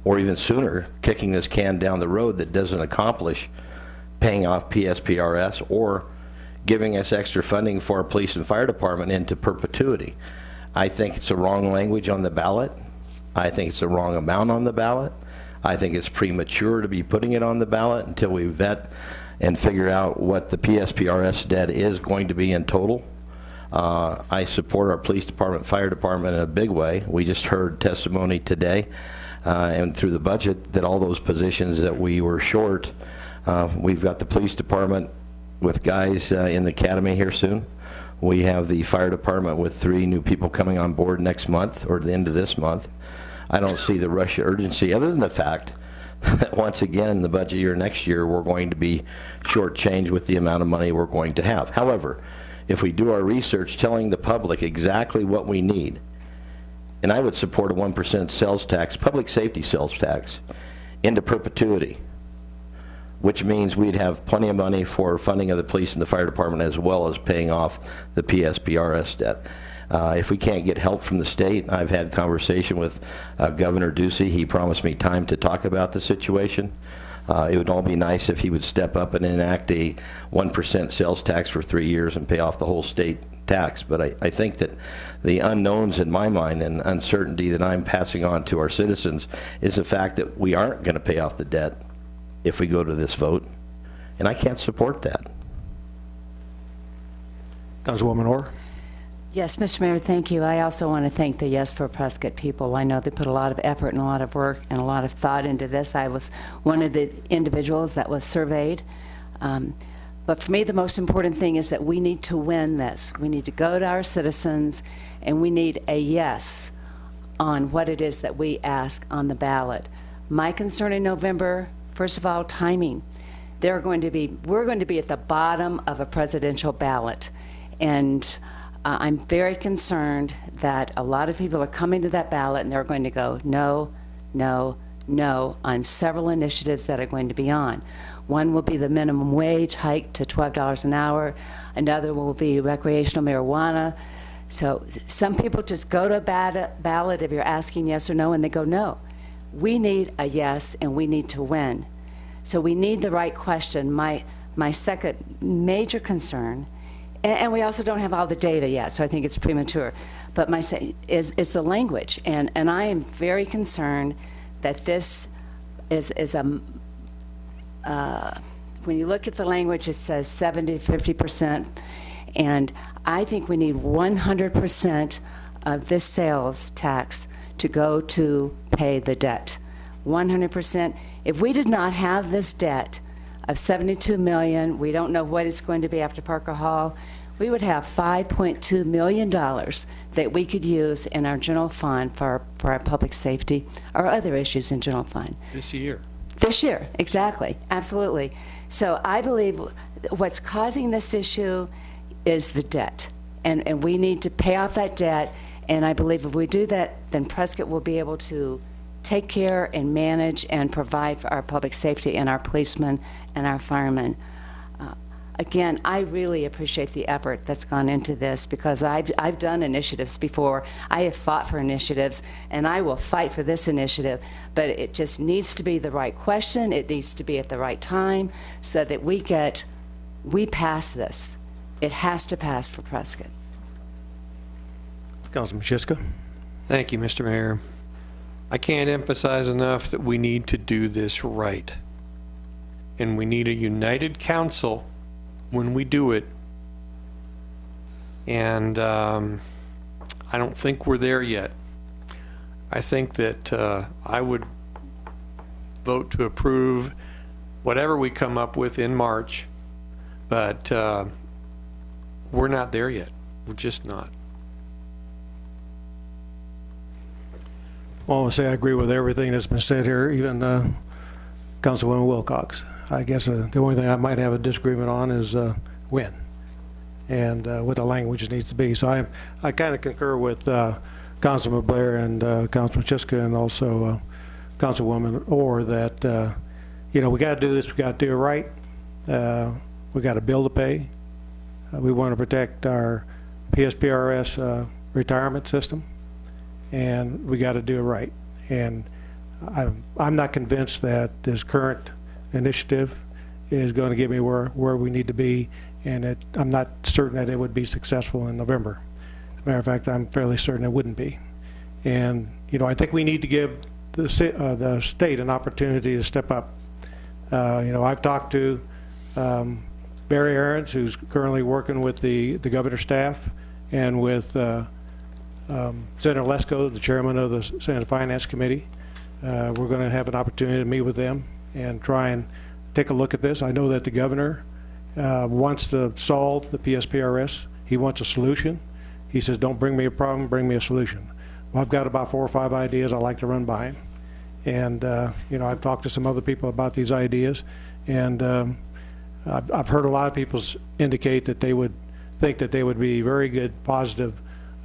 or even sooner, kicking this can down the road that doesn't accomplish paying off PSPRS or giving us extra funding for our police and fire department into perpetuity. I think it's the wrong language on the ballot. I think it's the wrong amount on the ballot. I think it's premature to be putting it on the ballot until we vet and figure out what the PSPRS debt is going to be in total. I support our police department, fire department in a big way. We just heard testimony today and through the budget that all those positions that we were short, we've got the police department with guys in the academy here soon. We have the fire department with 3 new people coming on board next month or the end of this month. I don't see the rush of urgency other than the fact that once again, the budget year next year, we're going to be shortchanged with the amount of money we're going to have. However, if we do our research telling the public exactly what we need, and I would support a 1% sales tax, public safety sales tax, into perpetuity, which means we'd have plenty of money for funding of the police and the fire department as well as paying off the PSPRS debt. If we can't get help from the state, I've had conversation with Governor Ducey. He promised me time to talk about the situation. It would all be nice if he would step up and enact a 1% sales tax for 3 years and pay off the whole state tax. But I think that the unknowns in my mind and uncertainty that I'm passing on to our citizens is the fact that we aren't going to pay off the debt if we go to this vote, and I can't support that. Councilwoman Orr. Yes, Mr. Mayor, thank you. I also want to thank the Yes for Prescott people. I know they put a lot of effort and a lot of work and a lot of thought into this. I was one of the individuals that was surveyed. But for me, the most important thing is that we need to win this. We need to go to our citizens, and we need a yes on what it is that we ask on the ballot. My concern in November, first of all, timing. We're going to be at the bottom of a presidential ballot, and I'm very concerned that a lot of people are coming to that ballot and they're going to go no, no, no on several initiatives that are going to be on. One will be the minimum wage hike to $12 an hour. Another will be recreational marijuana. So some people just go to a ballot if you're asking yes or no, and they go no. We need a yes, and we need to win. So we need the right question. My second major concern, and we also don't have all the data yet, so I think it's premature, but is the language. And I am very concerned that this is when you look at the language, it says 70 to 50%, and I think we need 100% of this sales tax to go to pay the debt. 100%. If we did not have this debt of $72 million, we don't know what it's going to be after Parker Hall, we would have $5.2 million that we could use in our general fund for our public safety or other issues in general fund. This year. This year, exactly, absolutely. So I believe what's causing this issue is the debt, and we need to pay off that debt, and I believe if we do that, then Prescott will be able to take care and manage and provide for our public safety and our policemen and our firemen. Again, I really appreciate the effort that's gone into this because I've done initiatives before. I have fought for initiatives, and I will fight for this initiative, but it just needs to be the right question. It needs to be at the right time so that we pass this. It has to pass for Prescott. Councilman Shiska. Thank you, Mr. Mayor. I can't emphasize enough that we need to do this right. And we need a united council when we do it. And I don't think we're there yet. I think that I would vote to approve whatever we come up with in March, but we're not there yet. We're just not. Well, I want to say I agree with everything that's been said here, even Councilwoman Wilcox. I guess the only thing I might have a disagreement on is when and what the language needs to be. So I kind of concur with Councilman Blair and Councilman Chiska and also Councilwoman Orr that, we got to do this, we got to do it right. We got a bill to pay. We want to protect our PSPRS retirement system, and we got to do it right. And I'm not convinced that this current initiative is going to get me where we need to be, and I'm not certain that it would be successful in November. As a matter of fact, I'm fairly certain it wouldn't be. And I think we need to give the state an opportunity to step up. I've talked to Barry Aarons, who's currently working with the governor's staff, and with Senator Lesko, the chairman of the Senate Finance Committee. We're going to have an opportunity to meet with them and try and take a look at this. I know that the governor wants to solve the PSPRS. He wants a solution. He says, don't bring me a problem, bring me a solution. Well, I've got about 4 or 5 ideas I'd like to run by him. And, I've talked to some other people about these ideas. And I've heard a lot of people indicate that they would think that they would be very good, positive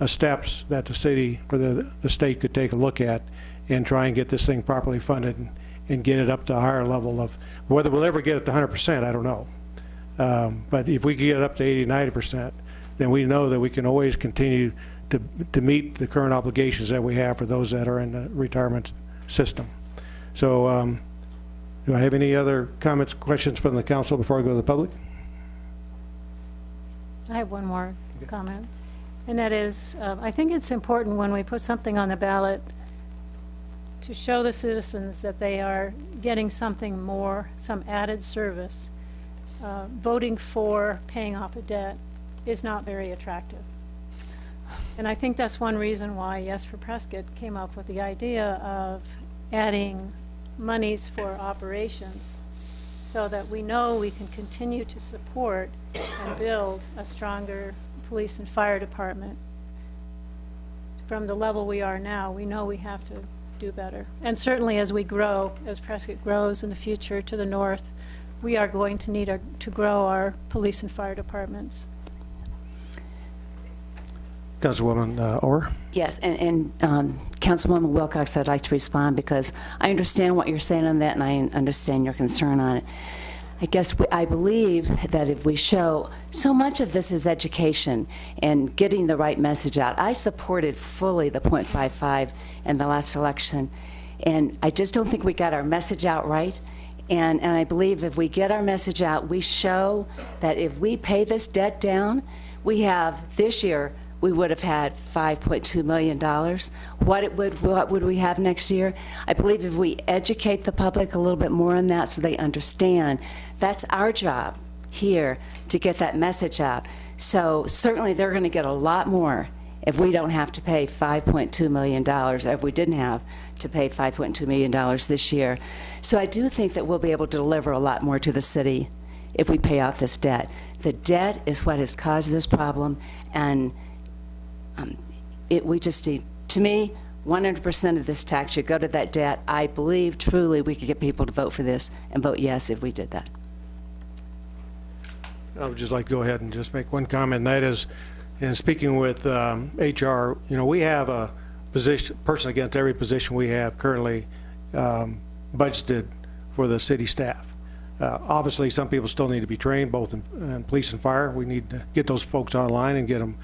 steps that the city or the state could take a look at and try and get this thing properly funded and get it up to a higher level of, whether we'll ever get it to 100%, I don't know. But if we get it up to 80, 90%, then we know that we can always continue to meet the current obligations that we have for those that are in the retirement system. So do I have any other comments, questions from the council before I go to the public? I have one more comment, and that is, I think it's important when we put something on the ballot to show the citizens that they are getting something more, some added service. Voting for paying off a debt is not very attractive. And I think that's one reason why Yes for Prescott came up with the idea of adding monies for operations so that we know we can continue to support and build a stronger police and fire department. From the level we are now, we know we have to do better. And certainly as we grow, as Prescott grows in the future to the north, we are going to need to grow our police and fire departments. Councilwoman Orr? Yes, and Councilwoman Wilcox, I'd like to respond because I understand what you're saying on that, and I understand your concern on it. I guess I believe that if we show, so much of this is education and getting the right message out. I supported fully the .55 in the last election, And I just don't think we got our message out right. And I believe if we get our message out, we show that if we pay this debt down, we have this year, we would have had $5.2 million. What would we have next year? I believe if we educate the public a little bit more on that so they understand, that's our job here to get that message out. So certainly they're going to get a lot more if we don't have to pay $5.2 million, or if we didn't have to pay $5.2 million this year. So I do think that we'll be able to deliver a lot more to the city if we pay off this debt. The debt is what has caused this problem, and we just need, to me, 100% of this tax should go to that debt. I believe truly we could get people to vote for this and vote yes if we did that. I would just like to go ahead and just make one comment, and that is, in speaking with HR, we have a person against every position we have currently budgeted for the city staff. Obviously, some people still need to be trained, both in police and fire. We need to get those folks online and get them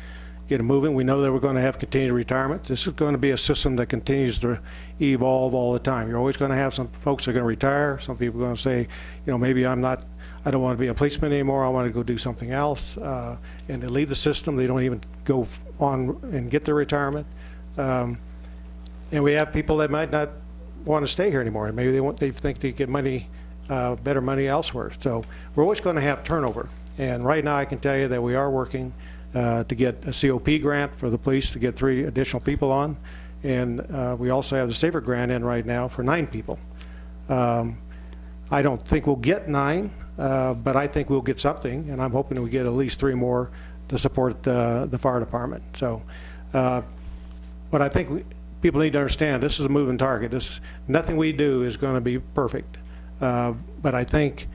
moving. We know that we're going to have continued retirement. This is going to be a system that continues to evolve all the time. You're always going to have some folks that are going to retire. Some people are going to say, maybe I don't want to be a policeman anymore. I want to go do something else. And they leave the system. They don't even go on and get their retirement. And we have people that might not want to stay here anymore. Maybe they think they get money, better money elsewhere. So we're always going to have turnover. And right now I can tell you that we are working to get a COP grant for the police to get 3 additional people on. And we also have the Saver grant in right now for 9 people. I don't think we'll get 9. But I think we'll get something, and I'm hoping we get at least 3 more to support the fire department. So, but I think people need to understand this is a moving target. Nothing we do is going to be perfect. But I think,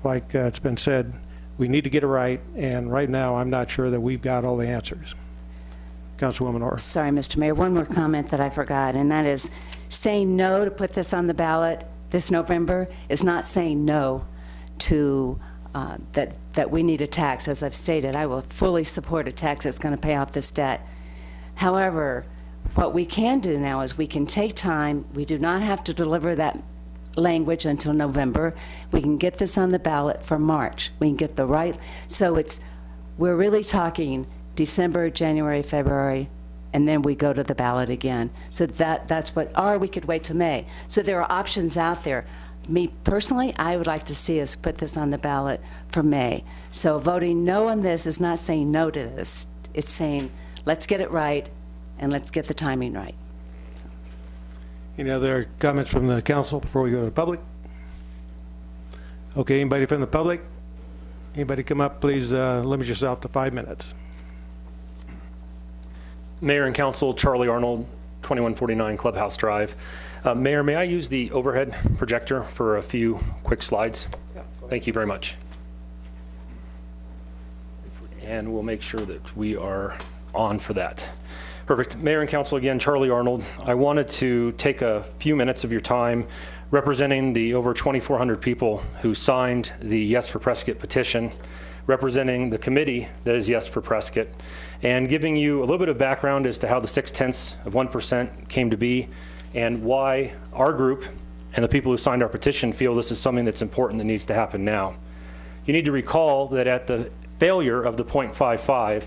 like it's been said, we need to get it right, and right now I'm not sure that we've got all the answers. Councilwoman Orr. Sorry, Mr. Mayor, one more comment that I forgot, and that is saying no to put this on the ballot this November is not saying no to that we need a tax. As I've stated, I will fully support a tax that's going to pay off this debt. However, what we can do now is we can take time. We do not have to deliver that language until November. We can get this on the ballot for March. We can get the right, so we're really talking December, January, February, and then we go to the ballot again. So that's what, or we could wait till May. So there are options out there. Me personally, I would like to see us put this on the ballot for May. So voting no on this is not saying no to this. It's saying let's get it right and let's get the timing right. Any other comments from the council before we go to the public? Okay, anybody from the public? Anybody come up, please limit yourself to 5 minutes. Mayor and Council, Charlie Arnold, 2149 Clubhouse Drive. Mayor, may I use the overhead projector for a few quick slides? Yeah. Thank you very much. And we'll make sure that we are on for that. Perfect. Mayor and Council, again, Charlie Arnold. I wanted to take a few minutes of your time representing the over 2,400 people who signed the Yes for Prescott petition, representing the committee that is Yes for Prescott, and giving you a little bit of background as to how the 0.6% came to be and why our group and the people who signed our petition feel this is something that's important that needs to happen now. You need to recall that at the failure of the 0.55,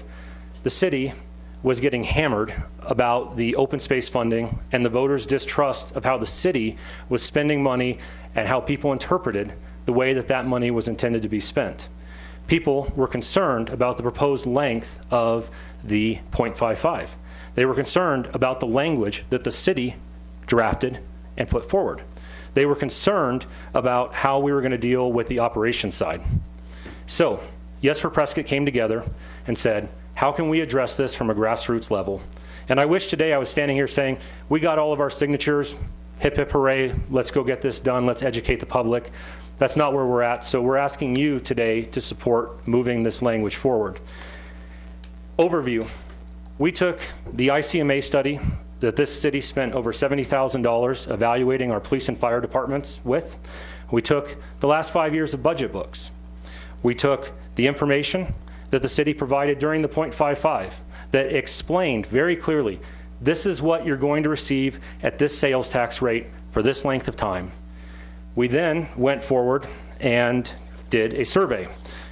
the city was getting hammered about the open space funding and the voters' distrust of how the city was spending money and how people interpreted the way that that money was intended to be spent. People were concerned about the proposed length of the 0.55. They were concerned about the language that the city drafted and put forward. They were concerned about how we were going to deal with the operations side. So, Yes for Prescott came together and said, how can we address this from a grassroots level? And I wish today I was standing here saying, we got all of our signatures, hip hip hooray, let's go get this done, let's educate the public. That's not where we're at, so we're asking you today to support moving this language forward. Overview. We took the ICMA study that this city spent over $70,000 evaluating our police and fire departments with. We took the last 5 years of budget books. We took the information that the city provided during the 0.55 that explained very clearly This is what you're going to receive at this sales tax rate for this length of time. We then went forward and did a survey.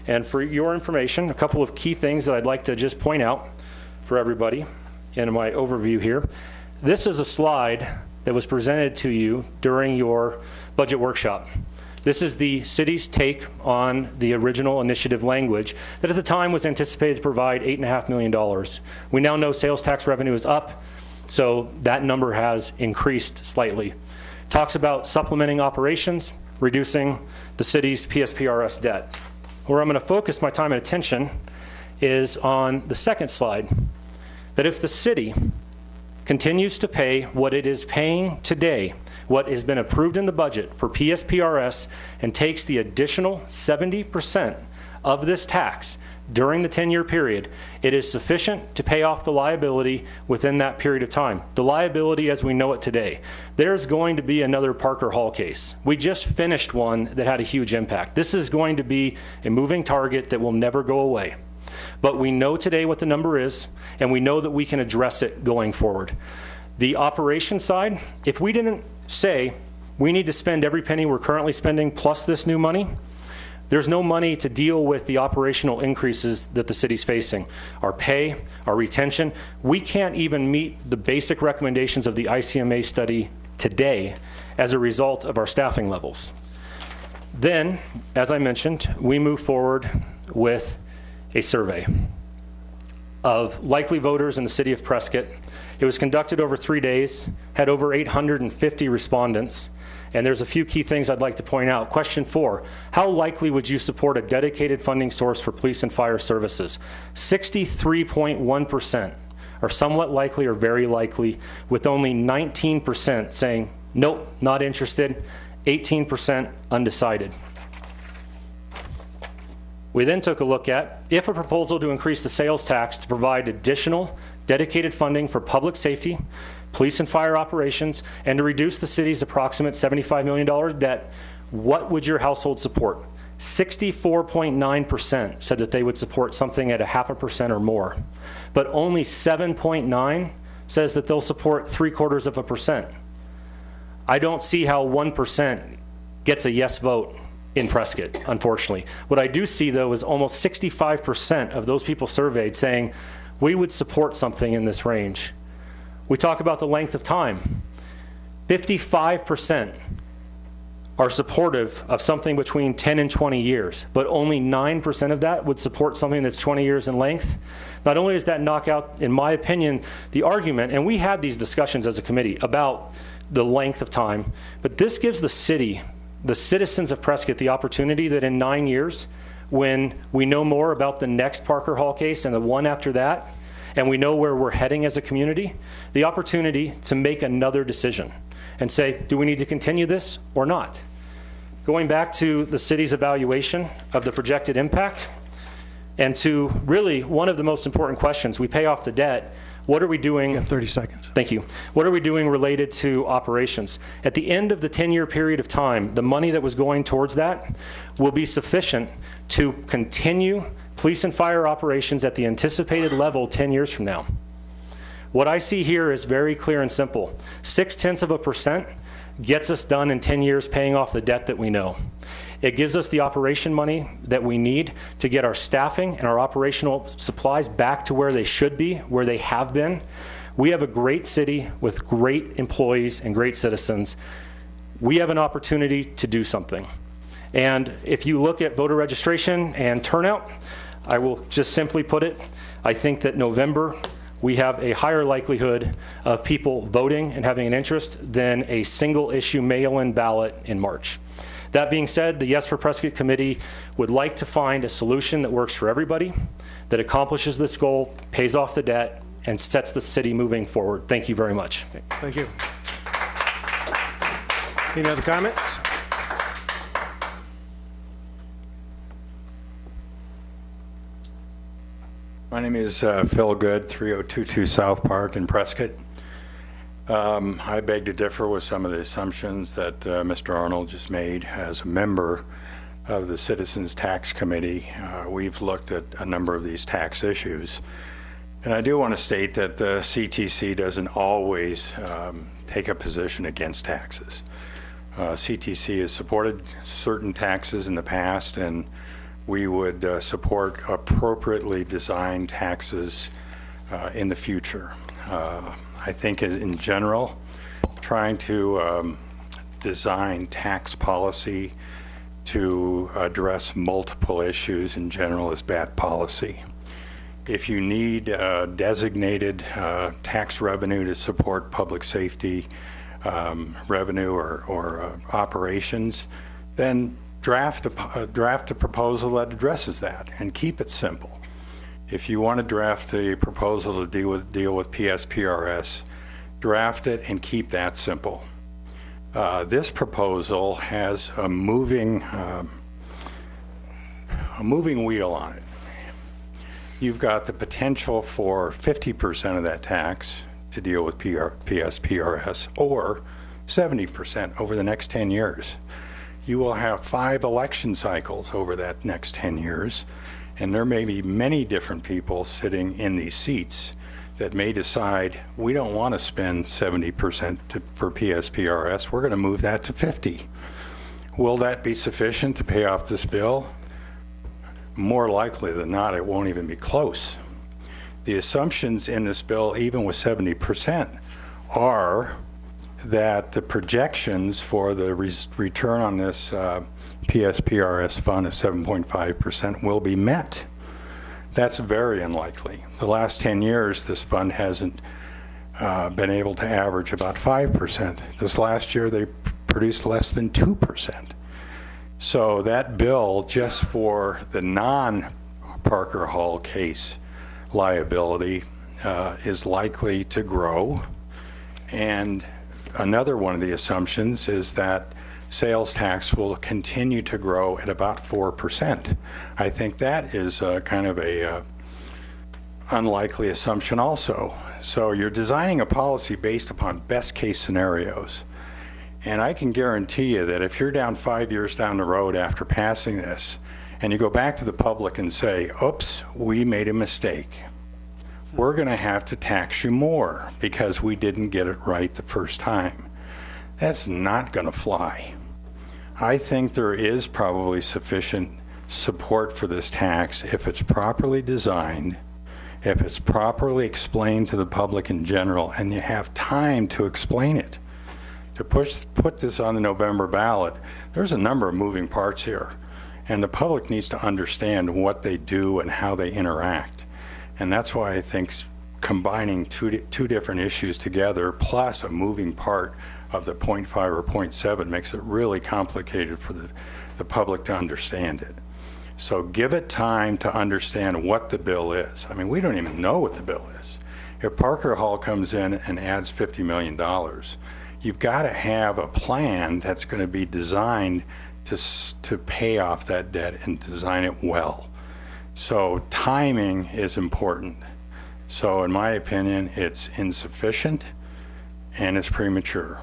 And for your information, a couple of key things that I'd like to just point out for everybody in my overview here. This is a slide that was presented to you during your budget workshop. This is the city's take on the original initiative language that at the time was anticipated to provide $8.5 million. We now know sales tax revenue is up, so that number has increased slightly. Talks about supplementing operations, reducing the city's PSPRS debt. Where I'm going to focus my time and attention is on the second slide, that if the city continues to pay what it is paying today, what has been approved in the budget for PSPRS, and takes the additional 70% of this tax during the 10-year period, it is sufficient to pay off the liability within that period of time. The liability as we know it today. There's going to be another Parker Hall case. We just finished one that had a huge impact. This is going to be a moving target that will never go away. But we know today what the number is, and we know that we can address it going forward. The operation side, if we didn't say we need to spend every penny we're currently spending plus this new money, there's no money to deal with the operational increases that the city's facing. Our pay, our retention, we can't even meet the basic recommendations of the ICMA study today as a result of our staffing levels. Then, as I mentioned, we move forward with a survey of likely voters in the city of Prescott. It was conducted over 3 days, had over 850 respondents, and there's a few key things I'd like to point out. Question 4, how likely would you support a dedicated funding source for police and fire services? 63.1% are somewhat likely or very likely, with only 19% saying, nope, not interested, 18% undecided. We then took a look at if a proposal to increase the sales tax to provide additional dedicated funding for public safety, police and fire operations, and to reduce the city's approximate $75 million debt, what would your household support? 64.9% said that they would support something at 0.5% or more, but only 7.9% says that they'll support 0.75%. I don't see how 1% gets a yes vote in Prescott, unfortunately. What I do see, though, is almost 65% of those people surveyed saying we would support something in this range. We talk about the length of time. 55% are supportive of something between 10 and 20 years, but only 9% of that would support something that's 20 years in length. Not only does that knock out, in my opinion, the argument, and we had these discussions as a committee about the length of time, but this gives the city, the citizens of Prescott, the opportunity that in 9 years, when we know more about the next Parker Hall case and the one after that, and we know where we're heading as a community, the opportunity to make another decision and say, do we need to continue this or not? Going back to the city's evaluation of the projected impact, and to really one of the most important questions, we pay off the debt. What are we doing? You got 30 seconds. Thank you. What are we doing related to operations? At the end of the 10-year period of time, the money that was going towards that will be sufficient to continue police and fire operations at the anticipated level 10 years from now. What I see here is very clear and simple. 0.6% gets us done in 10 years paying off the debt that we know. It gives us the operation money that we need to get our staffing and our operational supplies back to where they should be, where they have been. We have a great city with great employees and great citizens. We have an opportunity to do something. And if you look at voter registration and turnout, I will just simply put it, I think that November we have a higher likelihood of people voting and having an interest than a single issue mail-in ballot in March. That being said, the Yes for Prescott Committee would like to find a solution that works for everybody, that accomplishes this goal, pays off the debt, and sets the city moving forward. Thank you very much. Okay, thank you. Any other comments? My name is Phil Good, 3022 South Park in Prescott. I beg to differ with some of the assumptions that Mr. Arnold just made. As a member of the Citizens Tax Committee, we've looked at a number of these tax issues, And I do want to state that the CTC doesn't always take a position against taxes. CTC has supported certain taxes in the past, and we would support appropriately designed taxes in the future. I think in general, trying to design tax policy to address multiple issues in general is bad policy. If you need designated tax revenue to support public safety revenue or operations, then draft a proposal that addresses that and keep it simple. If you want to draft a proposal to deal with PSPRS, draft it and keep that simple. This proposal has a moving wheel on it. You've got the potential for 50% of that tax to deal with PSPRS, or 70% over the next 10 years. You will have 5 election cycles over that next 10 years, and there may be many different people sitting in these seats that may decide, we don't want to spend 70% for PSPRS, we're going to move that to 50. Will that be sufficient to pay off this bill? More likely than not, it won't even be close. The assumptions in this bill, even with 70%, are that the projections for the return on this PSPRS fund of 7.5% will be met. That's very unlikely. The last 10 years, this fund hasn't been able to average about 5%. This last year, they produced less than 2%. So that bill, just for the non-Parker Hall case liability, is likely to grow. And another one of the assumptions is that sales tax will continue to grow at about 4%. I think that is kind of a unlikely assumption also. So you're designing a policy based upon best case scenarios. And I can guarantee you that if you're down 5 years down the road after passing this, and you go back to the public and say, oops, we made a mistake, we're going to have to tax you more because we didn't get it right the first time. That's not going to fly. I think there is probably sufficient support for this tax if it's properly designed, if it's properly explained to the public in general, and you have time to explain it. To put this on the November ballot, there's a number of moving parts here, and the public needs to understand what they do and how they interact. And that's why I think combining two different issues together, plus a moving part of the 0.5 or 0.7, makes it really complicated for the public to understand it. So give it time to understand what the bill is. I mean, we don't even know what the bill is. If Parker Hall comes in and adds $50 million, you've got to have a plan that's going to be designed to pay off that debt and design it well. So timing is important. So in my opinion, it's insufficient and it's premature.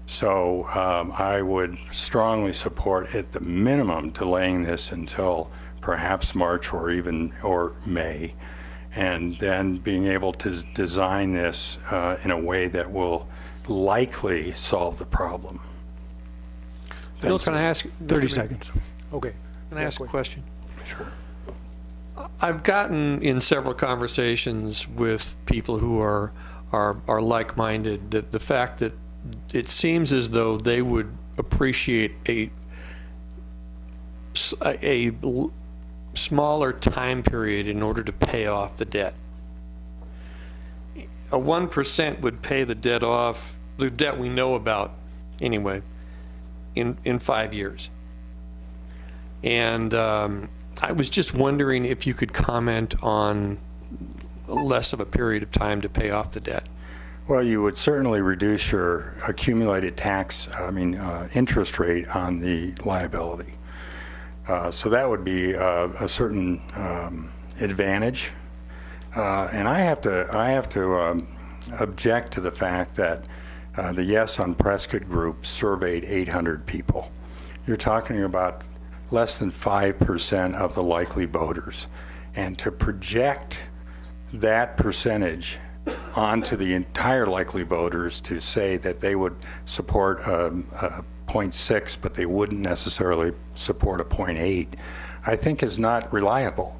So I would strongly support at the minimum delaying this until perhaps March or May, and then being able to design this in a way that will likely solve the problem. Bill, can I ask? 30 seconds. Okay. Can I ask a question? Sure. I've gotten in several conversations with people who are like-minded that the fact that it seems as though they would appreciate a smaller time period in order to pay off the debt. A 1% would pay the debt off, the debt we know about anyway, in 5 years. And I was just wondering if you could comment on less of a period of time to pay off the debt. Well, you would certainly reduce your accumulated interest rate on the liability. So that would be a certain advantage. And I have to object to the fact that the Yes on Prescott group surveyed 800 people. You're talking about less than 5% of the likely voters. And to project that percentage onto the entire likely voters to say that they would support a 0.6, but they wouldn't necessarily support a 0.8, I think is not reliable.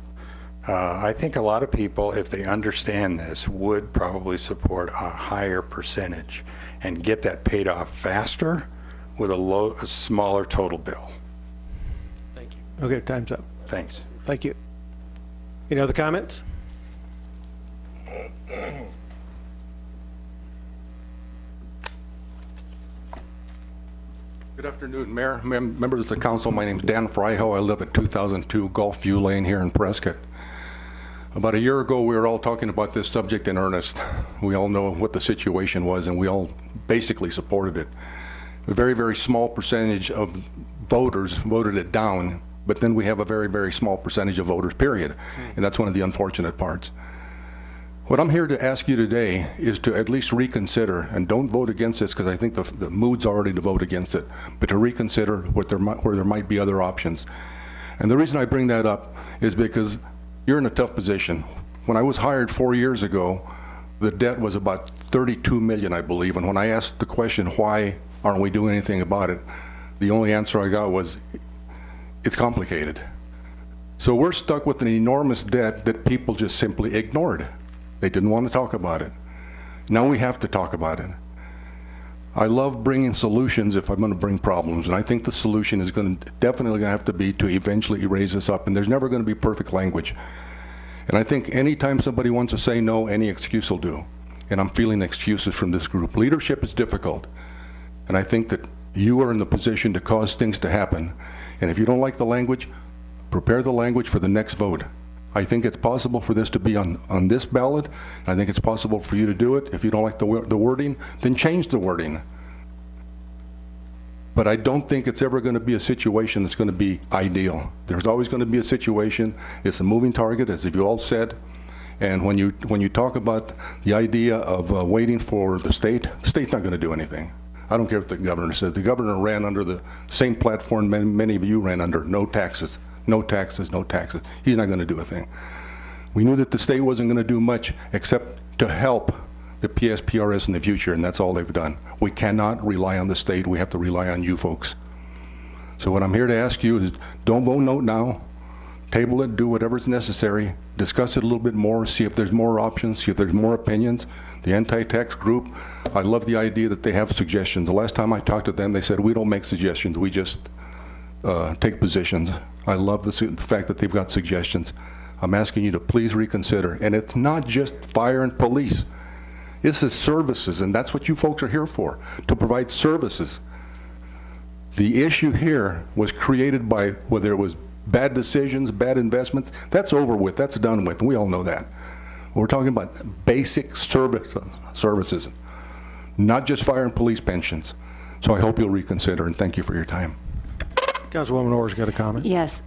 I think a lot of people, if they understand this, would probably support a higher percentage and get that paid off faster with a smaller total bill. Thank you. Okay, time's up. Thanks. Thank you. Any other comments? Good afternoon, Mayor, members of the council. My name is Dan Fryhoe. I live at 2002 Gulfview Lane here in Prescott. About a year ago, we were all talking about this subject in earnest. We all know what the situation was, and we all basically supported it. A very, very small percentage of voters voted it down, but then we have a very, very small percentage of voters, period. And that's one of the unfortunate parts. What I'm here to ask you today is to at least reconsider, and don't vote against this because I think the mood's already to vote against it, but to reconsider where there might be other options. And the reason I bring that up is because you're in a tough position. When I was hired 4 years ago, the debt was about 32 million, I believe. And when I asked the question, why aren't we doing anything about it? The only answer I got was, it's complicated. So we're stuck with an enormous debt that people just simply ignored. They didn't want to talk about it. Now we have to talk about it. I love bringing solutions if I'm going to bring problems, and I think the solution is definitely going to have to be to eventually erase this up, and there's never going to be perfect language. And I think anytime somebody wants to say no, any excuse will do. And I'm feeling excuses from this group. Leadership is difficult, and I think that you are in the position to cause things to happen. And if you don't like the language, prepare the language for the next vote. I think it's possible for this to be on this ballot. I think it's possible for you to do it. If you don't like the wording, then change the wording. But I don't think it's ever going to be a situation that's going to be ideal. There's always going to be a situation. It's a moving target, as you all said. And when you talk about the idea of waiting for the state's not going to do anything. I don't care what the governor says. The governor ran under the same platform many of you ran under, no taxes. No taxes, no taxes. He's not going to do a thing. We knew that the state wasn't going to do much except to help the PSPRS in the future, and that's all they've done. We cannot rely on the state. We have to rely on you folks. So what I'm here to ask you is don't vote no now. Table it, do whatever's necessary, discuss it a little bit more, see if there's more options, see if there's more opinions. The anti-tax group, I love the idea that they have suggestions. The last time I talked to them, they said, we don't make suggestions, we just take positions. I love the fact that they've got suggestions. I'm asking you to please reconsider. And it's not just fire and police. This is services, and that's what you folks are here for, to provide services. The issue here was created by whether it was bad decisions, bad investments. That's over with. That's done with. We all know that. We're talking about basic services, not just fire and police pensions. So I hope you'll reconsider, and thank you for your time. Councilwoman Orr's got a comment. Yes,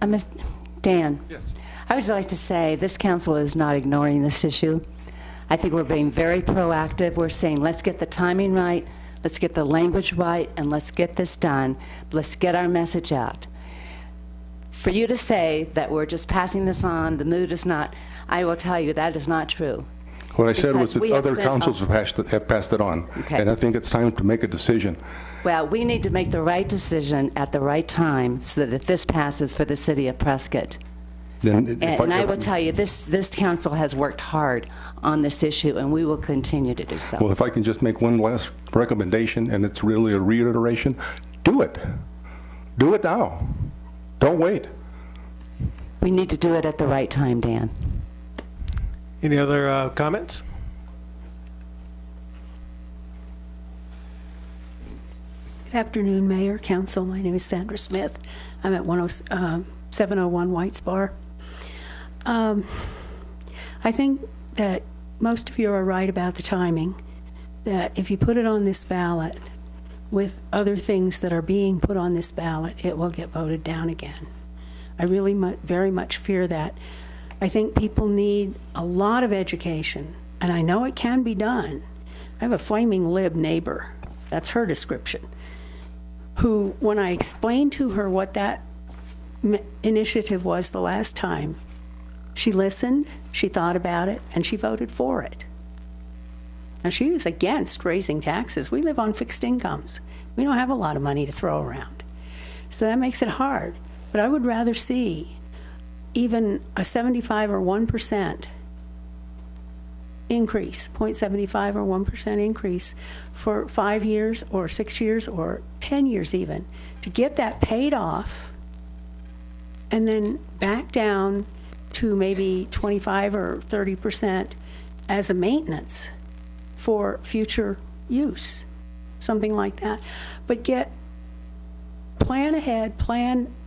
Dan. Yes. I would like to say this council is not ignoring this issue. I think we're being very proactive. We're saying let's get the timing right, let's get the language right, and let's get this done. Let's get our message out. For you to say that we're just passing this on, the mood is not, I will tell you that is not true. What I said was that other councils have passed it on. Okay. And I think it's time to make a decision. Well, we need to make the right decision at the right time so that this passes for the city of Prescott. Then And I will tell you, this council has worked hard on this issue, and we will continue to do so. Well, if I can just make one last recommendation, and it's really a reiteration, do it. Do it now. Don't wait. We need to do it at the right time, Dan. Any other comments? Good afternoon, Mayor, Council. My name is Sandra Smith. I'm at 701 White's Bar. I think that most of you are right about the timing, that if you put it on this ballot with other things that are being put on this ballot, it will get voted down again. I really very much fear that. I think people need a lot of education, and I know it can be done. I have a flaming lib neighbor, that's her description, who, when I explained to her what that initiative was the last time, she listened, She thought about it, and she voted for it. Now, she was against raising taxes. We live on fixed incomes. We don't have a lot of money to throw around. So that makes it hard. But I would rather see even a 75 or 1% increase, 0.75 or 1% increase for 5 years or 6 years or 10 years even, to get that paid off and then back down to maybe 25 or 30% as a maintenance for future use, something like that. But plan ahead,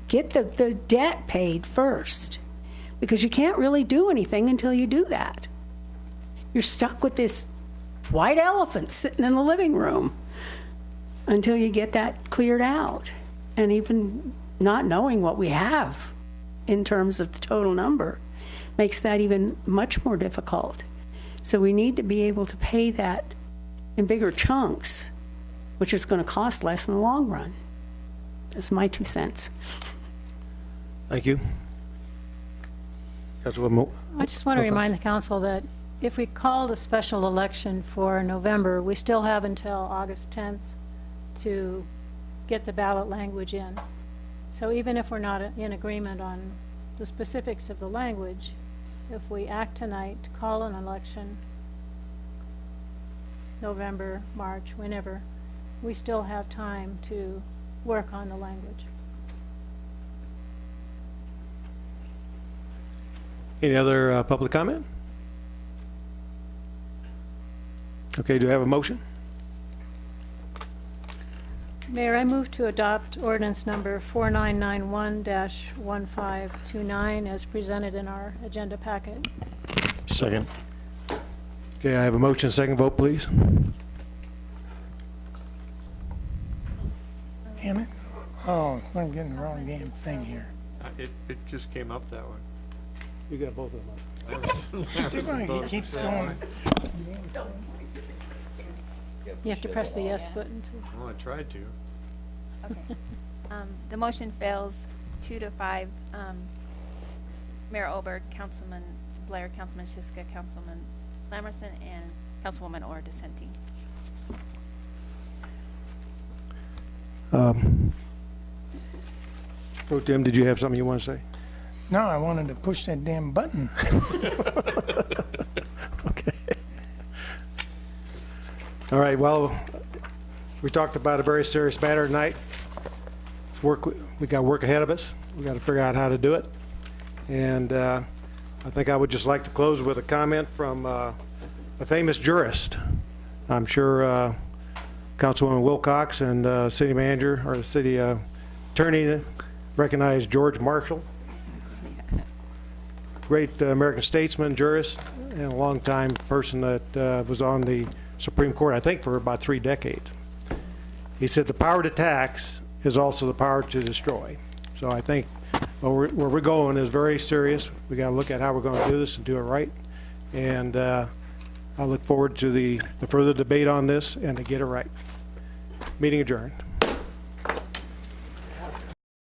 get the debt paid first, because you can't really do anything until you do that. You're stuck with this white elephant sitting in the living room until you get that cleared out. And even not knowing what we have in terms of the total number makes that even much more difficult. So we need to be able to pay that in bigger chunks, which is going to cost less in the long run. That's my 2 cents. Thank you. Councilwoman. I just want to remind the council that if we called a special election for November, we still have until August 10th to get the ballot language in. So even if we're not in agreement on the specifics of the language, if we act tonight to call an election, November, March, whenever, we still have time to work on the language. Any other public comment? Okay, do I have a motion? Mayor, I move to adopt ordinance number 4991-1529 as presented in our agenda packet. Second. Okay, I have a motion. Second vote, please. Damn it. Oh, I'm getting the wrong damn thing here. It just came up that way. You got both of them. He keeps going. You have to press the yes button too. Well, I tried to. Okay. The motion fails 2-5. Mayor Oberg, Councilman Blair, Councilman Shiska, Councilman Lamerson, and Councilwoman Orr dissenting. Oh, Tim, did you have something you want to say? No, I wanted to push that damn button. Okay. All right, well, we talked about a very serious matter tonight. We got work ahead of us. We got to figure out how to do it. And I think I would just like to close with a comment from a famous jurist. I'm sure Councilwoman Wilcox and City Manager or City Attorney recognize George Marshall. Great American statesman, jurist, and a long-time person that was on the Supreme Court, I think, for about 3 decades. He said the power to tax is also the power to destroy. So I think where we're going is very serious. We got to look at how we're going to do this and do it right. And I look forward to the further debate on this and to get it right. Meeting adjourned.